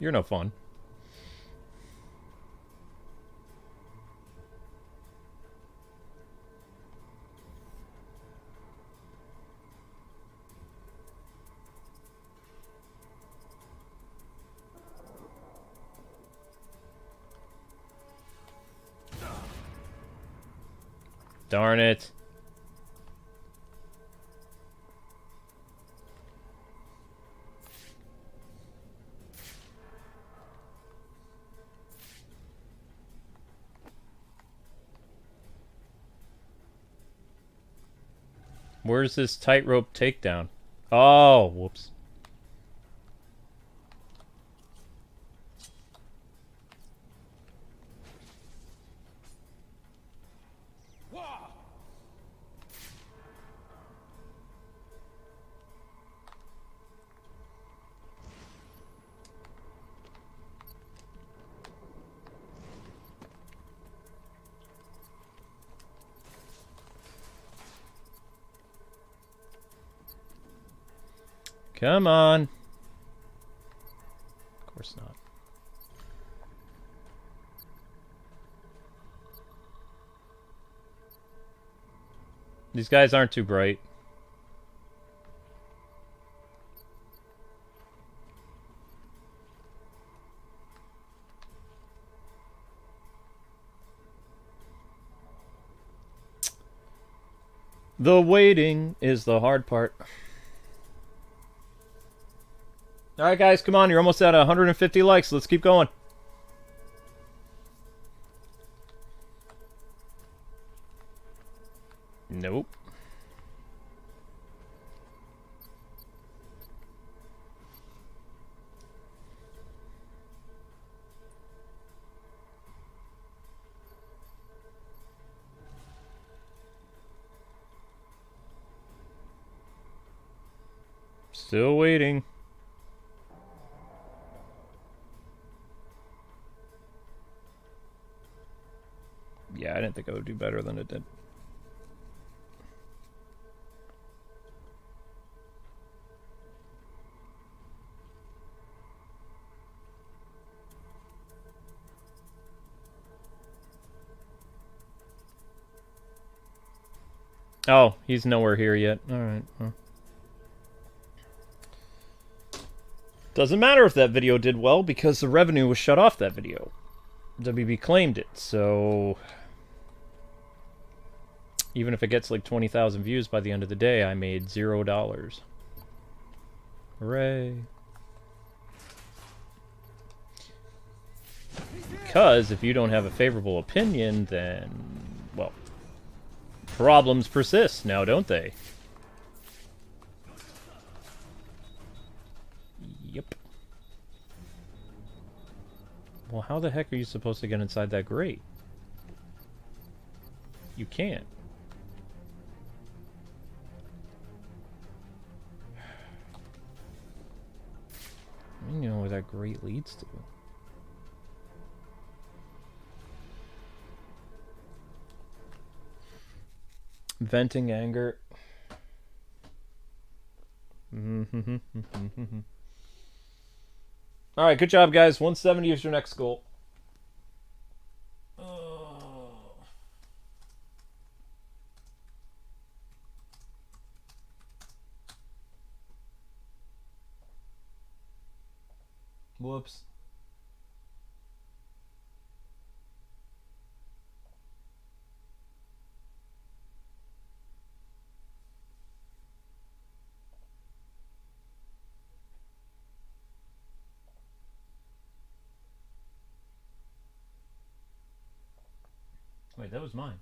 You're no fun. Darn it. Where's this tightrope takedown? Oh, whoops. Come on. Of course not. These guys aren't too bright. The waiting is the hard part. Alright guys, come on, you're almost at 150 likes, let's keep going. Nope. Still waiting. Yeah, I didn't think I would do better than it did. Oh, he's nowhere here yet. Alright. Well. Doesn't matter if that video did well because the revenue was shut off that video. WB claimed it, so... Even if it gets like 20,000 views by the end of the day, I made $0. Hooray. Because if you don't have a favorable opinion, then, well, problems persist now, don't they? Yep. Well, how the heck are you supposed to get inside that grate? You can't. I don't know where that grate leads to. Venting anger. Alright, good job, guys. 170 is your next goal. Whoops. Wait, that was mine.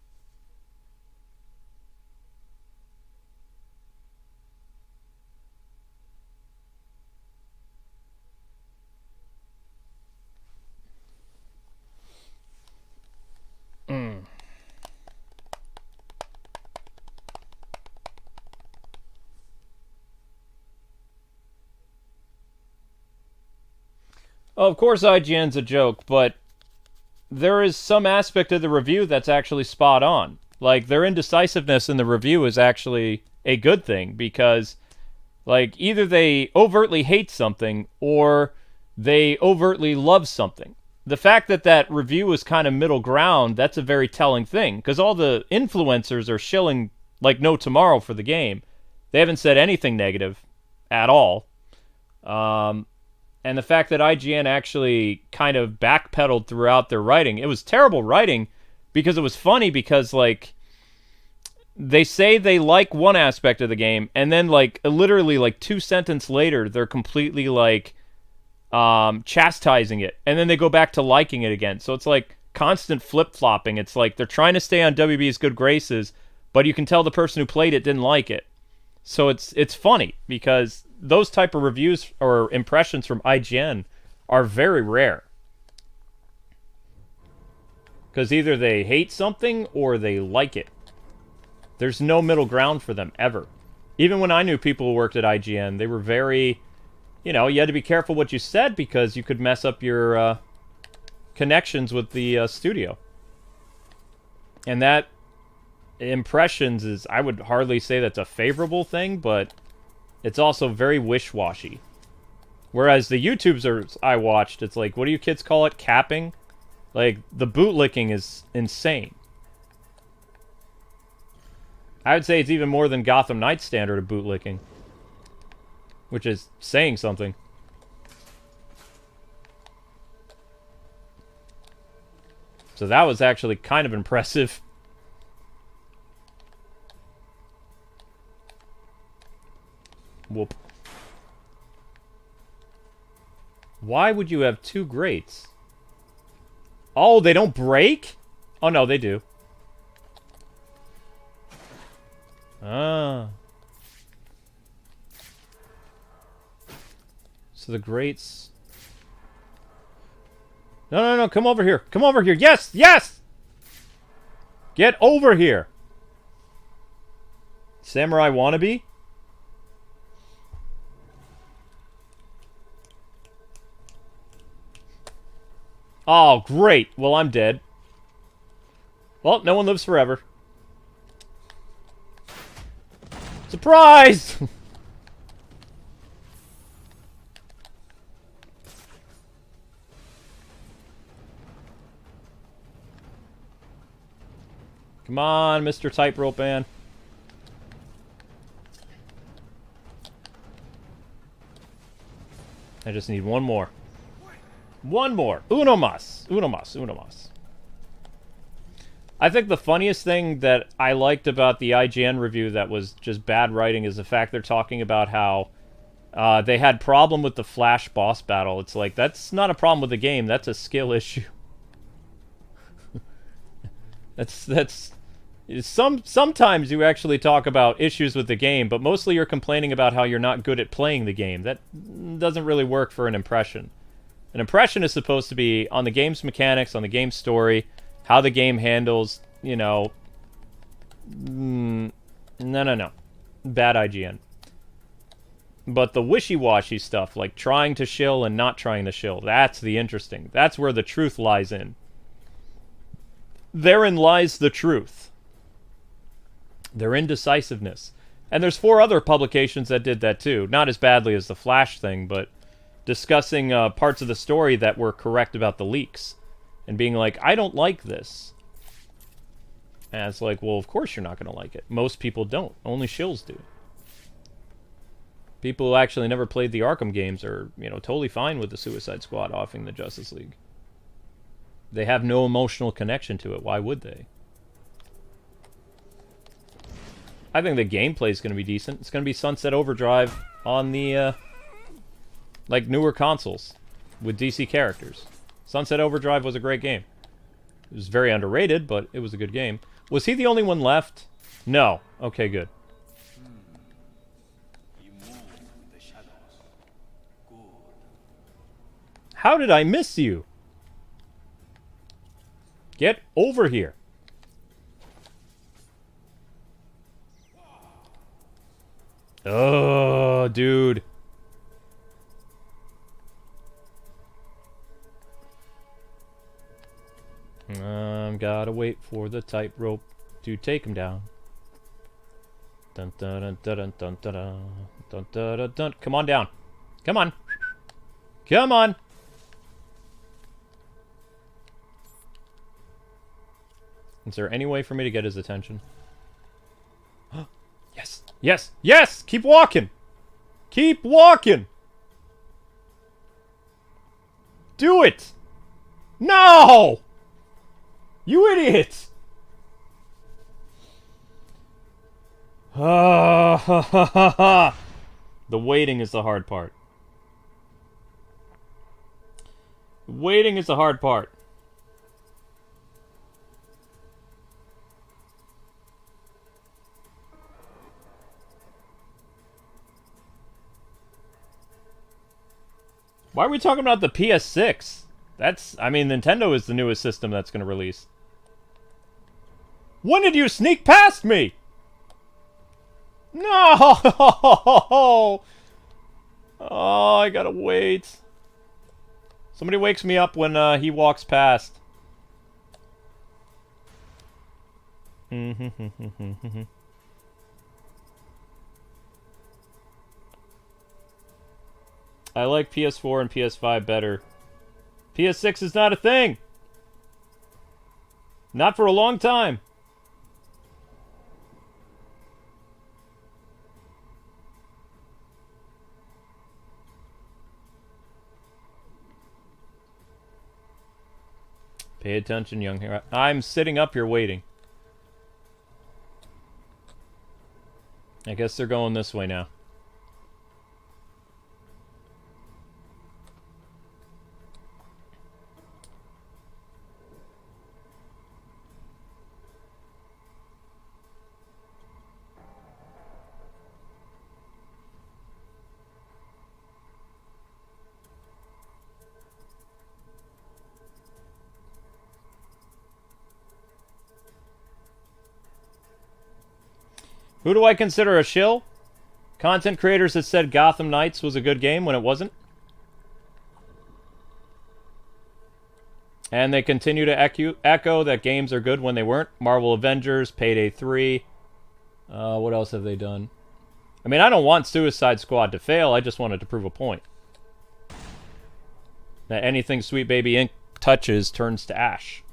Oh, of course IGN's a joke, but there is some aspect of the review that's actually spot on. Like, their indecisiveness in the review is actually a good thing, because, like, either they overtly hate something, or they overtly love something. The fact that that review is kind of middle ground, that's a very telling thing, because all the influencers are shilling like no tomorrow for the game. They haven't said anything negative at all. And the fact that IGN actually kind of backpedaled throughout their writing. It was terrible writing because it was funny because, like, they say they like one aspect of the game, and then, like, literally, like, 2 sentences later, they're completely, like, chastising it. And then they go back to liking it again. So it's, like, constant flip-flopping. It's like they're trying to stay on WB's good graces, but you can tell the person who played it didn't like it. So it's funny because those type of reviews or impressions from IGN are very rare. Because either they hate something or they like it. There's no middle ground for them, ever. Even when I knew people who worked at IGN, they were very, you know, you had to be careful what you said because you could mess up your connections with the studio. And that impressions is, I would hardly say that's a favorable thing, but it's also very wish-washy. Whereas the YouTubers I watched, it's like, what do you kids call it? Capping? Like, the bootlicking is insane. I would say it's even more than Gotham Knight's standard of bootlicking. Which is saying something. So that was actually kind of impressive. Whoop. Why would you have 2 grates? Oh, they don't break? Oh, no, they do. Ah. So the grates... No, come over here. Come over here. Yes, yes! Get over here. Samurai wannabe? Oh, great. Well, I'm dead. Well, no one lives forever. Surprise! Come on, Mr. Tightrope Man. I just need one more. One more. Uno mas. Uno mas. Uno mas. I think the funniest thing that I liked about the IGN review that was just bad writing is the fact they're talking about how they had problem with the Flash boss battle. It's like, that's not a problem with the game. That's a skill issue. Sometimes you actually talk about issues with the game, but mostly you're complaining about how you're not good at playing the game. That doesn't really work for an impression. An impression is supposed to be on the game's mechanics, on the game's story, how the game handles, you know, No, no, no. Bad IGN. But the wishy-washy stuff, like trying to shill and not trying to shill, that's the interesting. That's where the truth lies in. Therein lies the truth. Their indecisiveness. And there's 4 other publications that did that too. Not as badly as the Flash thing, but discussing parts of the story that were correct about the leaks. And being like, I don't like this. And it's like, well, of course you're not going to like it. Most people don't. Only shills do. People who actually never played the Arkham games are, you know, totally fine with the Suicide Squad offing the Justice League. They have no emotional connection to it. Why would they? I think the gameplay is going to be decent. It's going to be Sunset Overdrive on the, like, newer consoles with DC characters. Sunset Overdrive was a great game. It was very underrated, but it was a good game. Was he the only one left? No. Okay, good. You move with the shadows. Good. How did I miss you? Get over here. Oh, dude. Gotta wait for the tightrope to take him down. Dun dun dun dun dun dun dun dun dun dun dun. Come on down. Come on. Come on. Is there any way for me to get his attention? Yes. Yes. Yes! Keep walking! Keep walking! Do it! No! You idiot! The waiting is the hard part. Waiting is the hard part. Why are we talking about the PS6? That's, I mean, Nintendo is the newest system that's going to release. When did you sneak past me? No! Oh, I gotta wait. Somebody wakes me up when he walks past. I like PS4 and PS5 better. PS6 is not a thing! Not for a long time. Pay attention, young hero. I'm sitting up here waiting. I guess they're going this way now. Who do I consider a shill? Content creators that said Gotham Knights was a good game when it wasn't. And they continue to echo that games are good when they weren't. Marvel Avengers, Payday 3. What else have they done? I mean, I don't want Suicide Squad to fail. I just wanted to prove a point. That anything Sweet Baby Inc. touches turns to ash.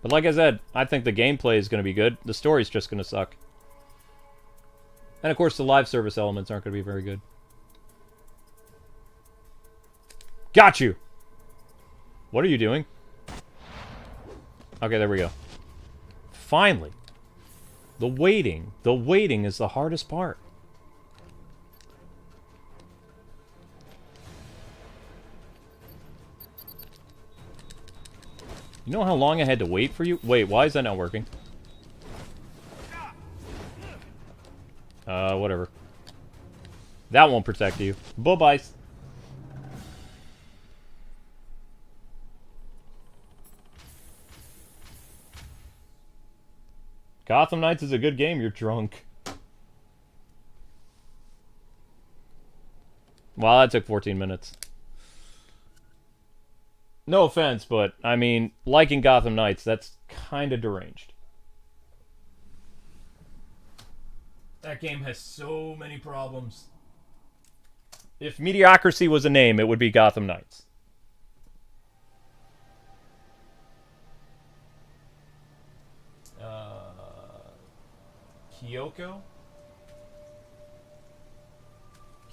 But like I said, I think the gameplay is going to be good. The story's just going to suck. And of course, the live service elements aren't going to be very good. Got you! What are you doing? Okay, there we go. Finally. The waiting. The waiting is the hardest part. You know how long I had to wait for you? Wait, why is that not working? Whatever. That won't protect you. Bye-bye. Gotham Knights is a good game, you're drunk. Well, that took 14 minutes. No offense, but, I mean, liking Gotham Knights, that's kind of deranged. That game has so many problems. If mediocrity was a name, it would be Gotham Knights. Kyoyo?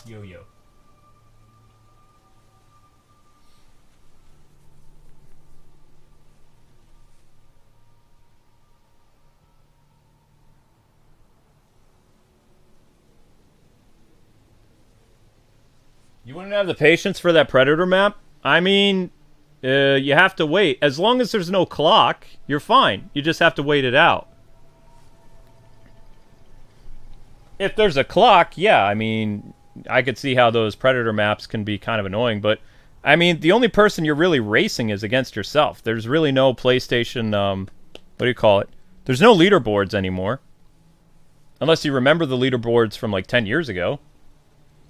Kyoyo. You wouldn't have the patience for that Predator map? I mean, you have to wait. As long as there's no clock, you're fine. You just have to wait it out. If there's a clock, yeah, I mean, I could see how those Predator maps can be kind of annoying, but, I mean, the only person you're really racing is against yourself. There's really no PlayStation, what do you call it? There's no leaderboards anymore. Unless you remember the leaderboards from, like, 10 years ago.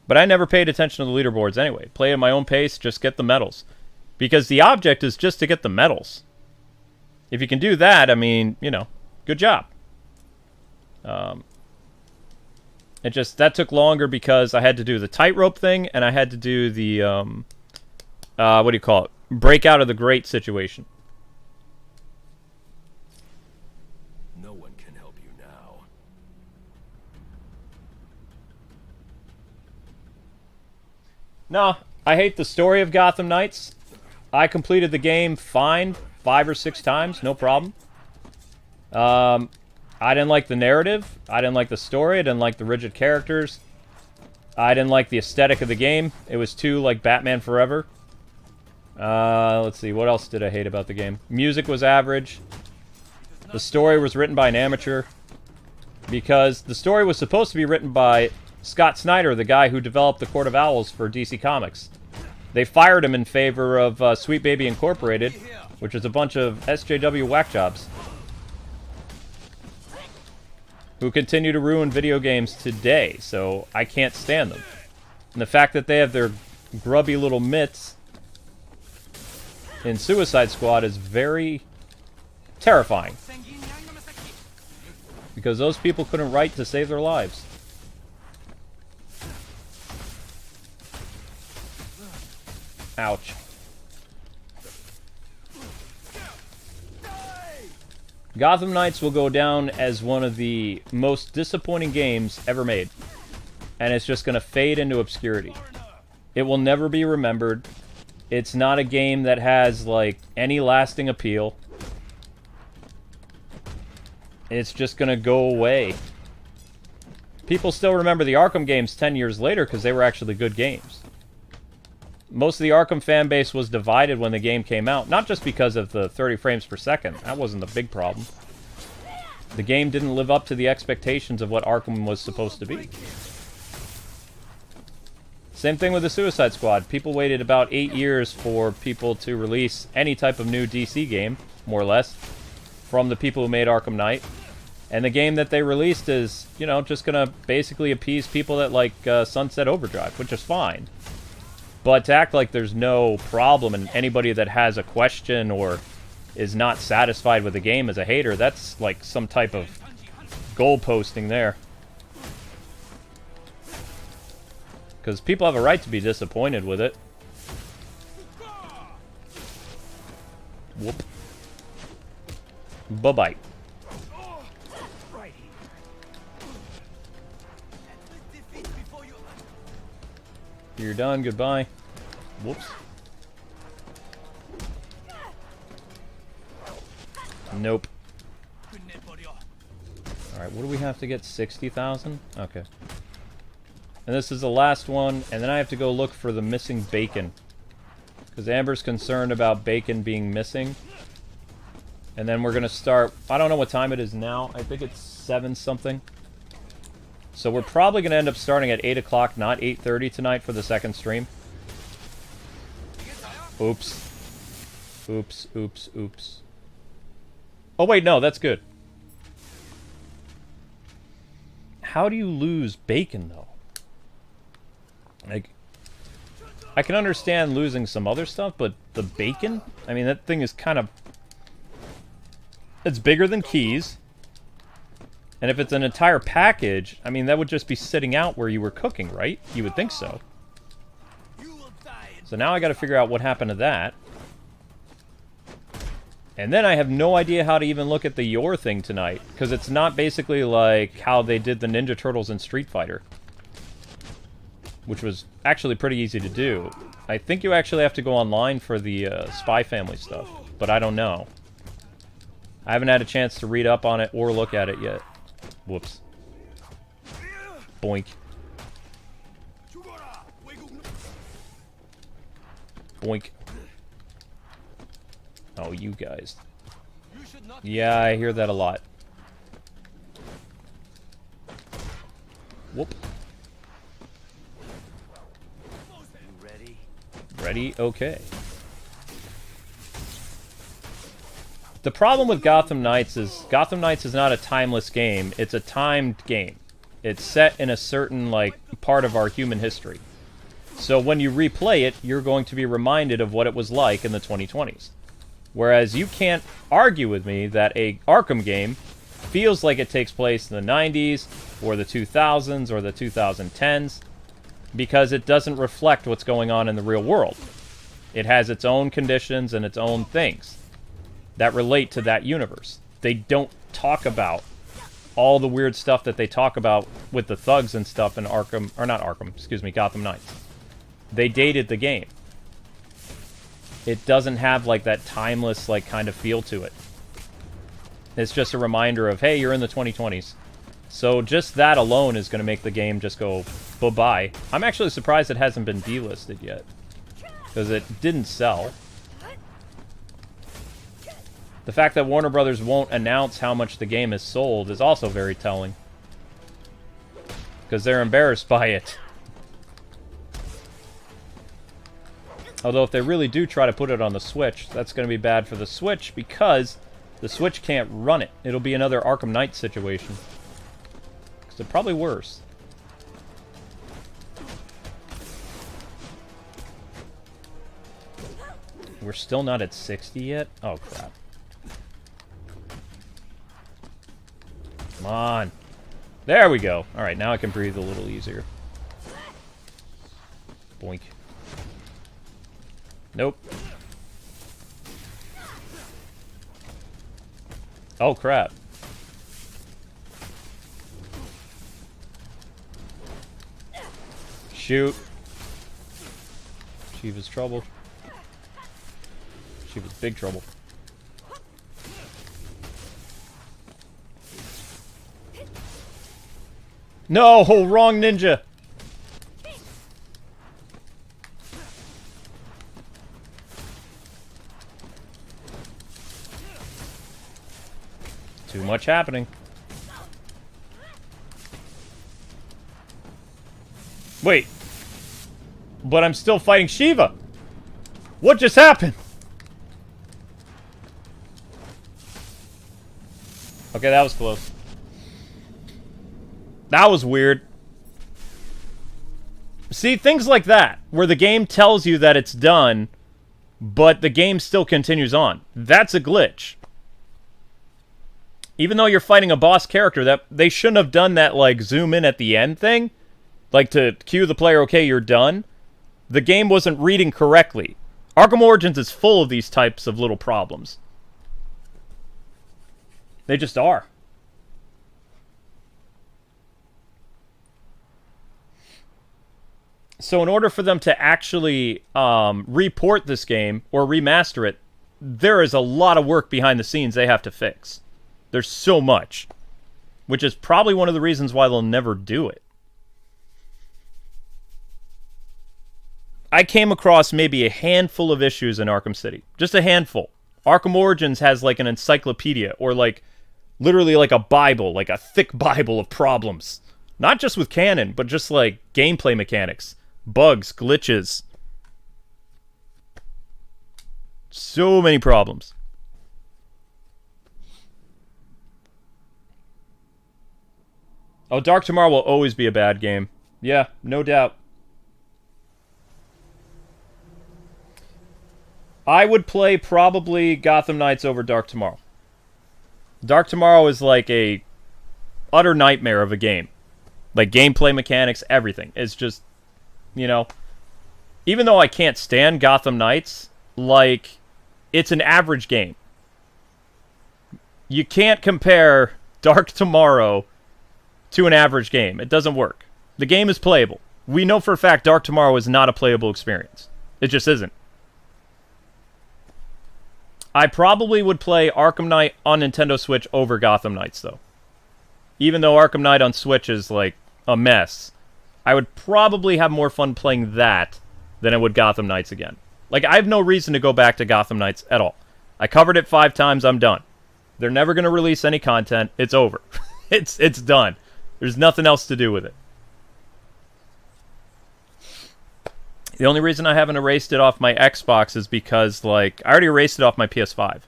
But I never paid attention to the leaderboards anyway. Play at my own pace, just get the medals. Because the object is just to get the medals. If you can do that, I mean, you know, good job. That took longer because I had to do the tightrope thing, and I had to do the, what do you call it? Break out of the grate situation. No one can help you now. No, I hate the story of Gotham Knights. I completed the game fine 5 or 6 times, no problem. I didn't like the narrative. I didn't like the story. I didn't like the rigid characters. I didn't like the aesthetic of the game. It was too like Batman Forever. Let's see, what else did I hate about the game? Music was average. The story was written by an amateur. Because the story was supposed to be written by Scott Snyder, the guy who developed the Court of Owls for DC Comics. They fired him in favor of Sweet Baby Incorporated, which is a bunch of SJW whack jobs who continue to ruin video games today, so I can't stand them. And the fact that they have their grubby little mitts in Suicide Squad is very terrifying. Because those people couldn't write to save their lives. Ouch. Gotham Knights will go down as one of the most disappointing games ever made. And it's just going to fade into obscurity. It will never be remembered. It's not a game that has, like, any lasting appeal. It's just going to go away. People still remember the Arkham games 10 years later because they were actually good games. Most of the Arkham fan base was divided when the game came out, not just because of the 30 frames per second. That wasn't the big problem. The game didn't live up to the expectations of what Arkham was supposed to be. Same thing with the Suicide Squad. People waited about 8 years for people to release any type of new DC game, more or less, from the people who made Arkham Knight. And the game that they released is, you know, just gonna basically appease people that like Sunset Overdrive, which is fine. But to act like there's no problem and anybody that has a question or is not satisfied with the game as a hater, that's like some type of goal posting there. Because people have a right to be disappointed with it. Whoop. Bye-bye. You're done, goodbye. Whoops. Nope. Alright, what do we have to get? 60,000? Okay. And this is the last one, and then I have to go look for the missing bacon. Because Amber's concerned about bacon being missing. And then we're going to start... I don't know what time it is now. I think it's 7 something. So we're probably going to end up starting at 8 o'clock, not 8:30 tonight for the second stream. Oops. Oops, oops, oops. Oh wait, no, that's good. how do you lose bacon, though? Like, I can understand losing some other stuff, but the bacon? I mean, that thing is kind of... It's bigger than keys. And if it's an entire package, I mean, that would just be sitting out where you were cooking, right? You would think so. So now I gotta figure out what happened to that. And then I have no idea how to even look at the Yor thing tonight, because it's not basically like how they did the Ninja Turtles in Street Fighter, which was actually pretty easy to do. I think you actually have to go online for the Spy Family stuff, but I don't know. I haven't had a chance to read up on it or look at it yet. Whoops. Boink. Boink. Oh, you guys. Yeah, I hear that a lot. Whoop. Ready? Ready? Okay. The problem with Gotham Knights is not a timeless game. It's a timed game. It's set in a certain, like, part of our human history. So when you replay it, you're going to be reminded of what it was like in the 2020s. Whereas you can't argue with me that a Arkham game feels like it takes place in the 90s, or the 2000s, or the 2010s, because it doesn't reflect what's going on in the real world. It has its own conditions and its own things that relate to that universe. They don't talk about all the weird stuff that they talk about with the thugs and stuff in Arkham, or not Arkham, excuse me, Gotham Knights. They dated the game. It doesn't have, like, that timeless, like, kind of feel to it. It's just a reminder of, hey, you're in the 2020s. So just that alone is going to make the game just go bye-bye. I'm actually surprised it hasn't been delisted yet, because it didn't sell. The fact that Warner Brothers won't announce how much the game has sold is also very telling, because they're embarrassed by it. Although if they really do try to put it on the Switch, that's going to be bad for the Switch, because the Switch can't run it. It'll be another Arkham Knight situation. Because they're probably worse. We're still not at 60 yet? Oh, crap. Come on. There we go. Alright, now I can breathe a little easier. Boink. Nope. Oh, crap. Shoot. She was trouble. She was big trouble. No! Wrong ninja! Too much happening. Wait. But I'm still fighting Shiva. What just happened? Okay, that was close. That was weird. See, things like that, where the game tells you that it's done, but the game still continues on. That's a glitch. Even though you're fighting a boss character, that they shouldn't have done that, like, zoom in at the end thing. Like, to cue the player, okay, you're done. The game wasn't reading correctly. Arkham Origins is full of these types of little problems. They just are. So in order for them to actually report this game, or remaster it, there is a lot of work behind the scenes they have to fix. There's so much. Which is probably one of the reasons why they'll never do it. I came across maybe a handful of issues in Arkham City. Just a handful. Arkham Origins has like an encyclopedia, or like literally like a Bible, like a thick Bible of problems. Not just with canon, but just like gameplay mechanics, bugs, glitches. So many problems. Oh, Dark Tomorrow will always be a bad game. Yeah, no doubt. I would play probably Gotham Knights over Dark Tomorrow. Dark Tomorrow is like a utter nightmare of a game. Like gameplay mechanics, everything. It's just, you know, even though I can't stand Gotham Knights, like, it's an average game. You can't compare Dark Tomorrow to an average game. It doesn't work. The game is playable. We know for a fact Dark Tomorrow is not a playable experience. It just isn't. I probably would play Arkham Knight on Nintendo Switch over Gotham Knights, though. Even though Arkham Knight on Switch is, like, a mess, I would probably have more fun playing that than I would Gotham Knights again. Like, I have no reason to go back to Gotham Knights at all. I covered it 5 times, I'm done. They're never going to release any content. It's over. It's done. There's nothing else to do with it. The only reason I haven't erased it off my Xbox is because, like, I already erased it off my PS5.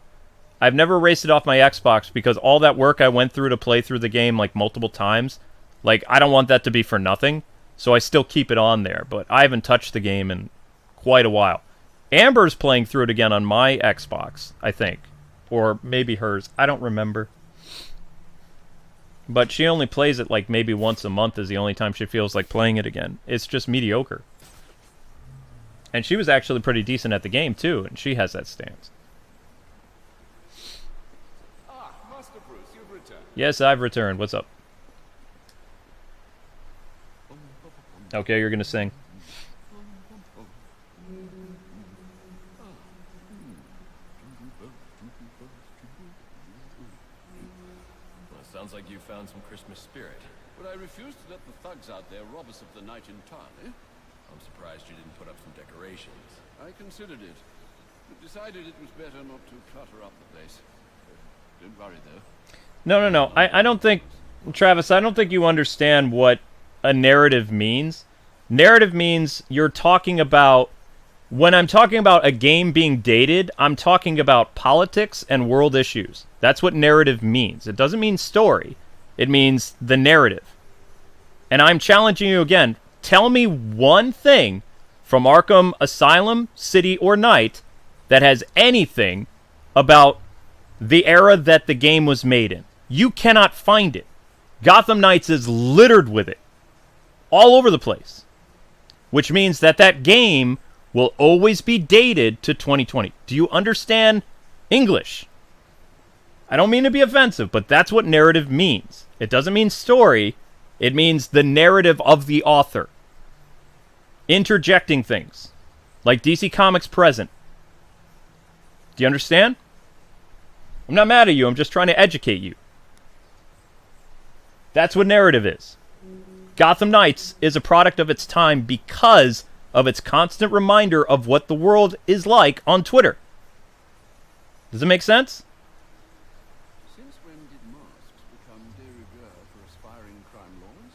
I've never erased it off my Xbox because all that work I went through to play through the game, like, multiple times, like, I don't want that to be for nothing, so I still keep it on there, but I haven't touched the game in quite a while. Amber's playing through it again on my Xbox, I think. Or maybe hers. I don't remember. But she only plays it, like, maybe once a month is the only time she feels like playing it again. It's just mediocre. And she was actually pretty decent at the game, too, and she has that stance. Ah, Master Bruce, you've returned. Yes, I've returned. What's up? Okay, you're gonna sing. Well, sounds like you found some Christmas spirit. But I refuse to let the thugs out there rob us of the night in town, eh? I'm surprised you didn't put up some decorations. I considered it, but decided it was better not to clutter up the place. Don't worry, though. No. I don't think... Travis, I don't think you understand what a narrative means. Narrative means you're talking about... When I'm talking about a game being dated, I'm talking about politics and world issues. That's what narrative means. It doesn't mean story. It means the narrative. And I'm challenging you again. Tell me one thing from Arkham Asylum, City, or Night that has anything about the era that the game was made in. You cannot find it. Gotham Knights is littered with it. All over the place. Which means that that game will always be dated to 2020. Do you understand English? I don't mean to be offensive, but that's what narrative means. It doesn't mean story. It means the narrative of the author. Interjecting things. Like DC Comics Present. Do you understand? I'm not mad at you. I'm just trying to educate you. That's what narrative is. Gotham Knights is a product of its time because of its constant reminder of what the world is like on Twitter. Does it make sense? Since when did masks become de rigueur for aspiring crime lords?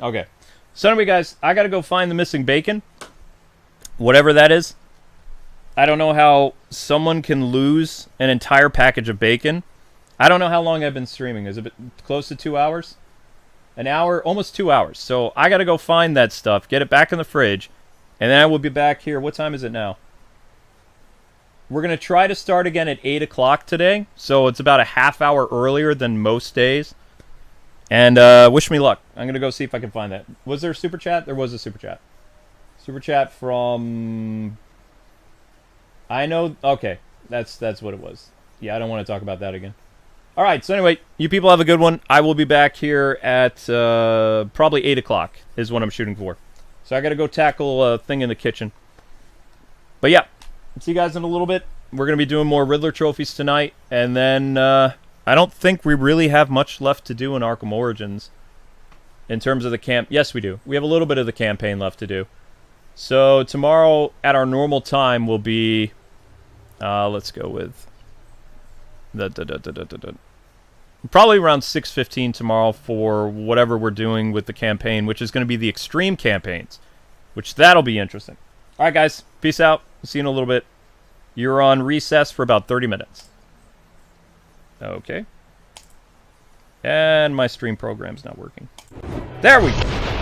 Okay. So anyway, guys, I gotta go find the missing bacon. Whatever that is. I don't know how someone can lose an entire package of bacon. I don't know how long I've been streaming. Is it close to 2 hours? An hour? Almost 2 hours. So I gotta go find that stuff, get it back in the fridge, and then I will be back here. What time is it now? We're gonna try to start again at 8 o'clock today. So it's about a half hour earlier than most days. And wish me luck. I'm going to go see if I can find that. Was there a super chat? There was a super chat. Super chat from... I know... Okay. That's what it was. Yeah, I don't want to talk about that again. Alright, so anyway, you people have a good one. I will be back here at probably 8 o'clock is what I'm shooting for. So I got to go tackle a thing in the kitchen. But yeah, see you guys in a little bit. We're going to be doing more Riddler trophies tonight. And then... I don't think we really have much left to do in Arkham Origins in terms of the camp. Yes, we do. We have a little bit of the campaign left to do. So tomorrow at our normal time will be Let's go with probably around 6:15 tomorrow for whatever we're doing with the campaign, which is going to be the extreme campaigns, which that'll be interesting. All right, guys, peace out. See you in a little bit. You're on recess for about 30 minutes. Okay. And my stream program's not working. There we go.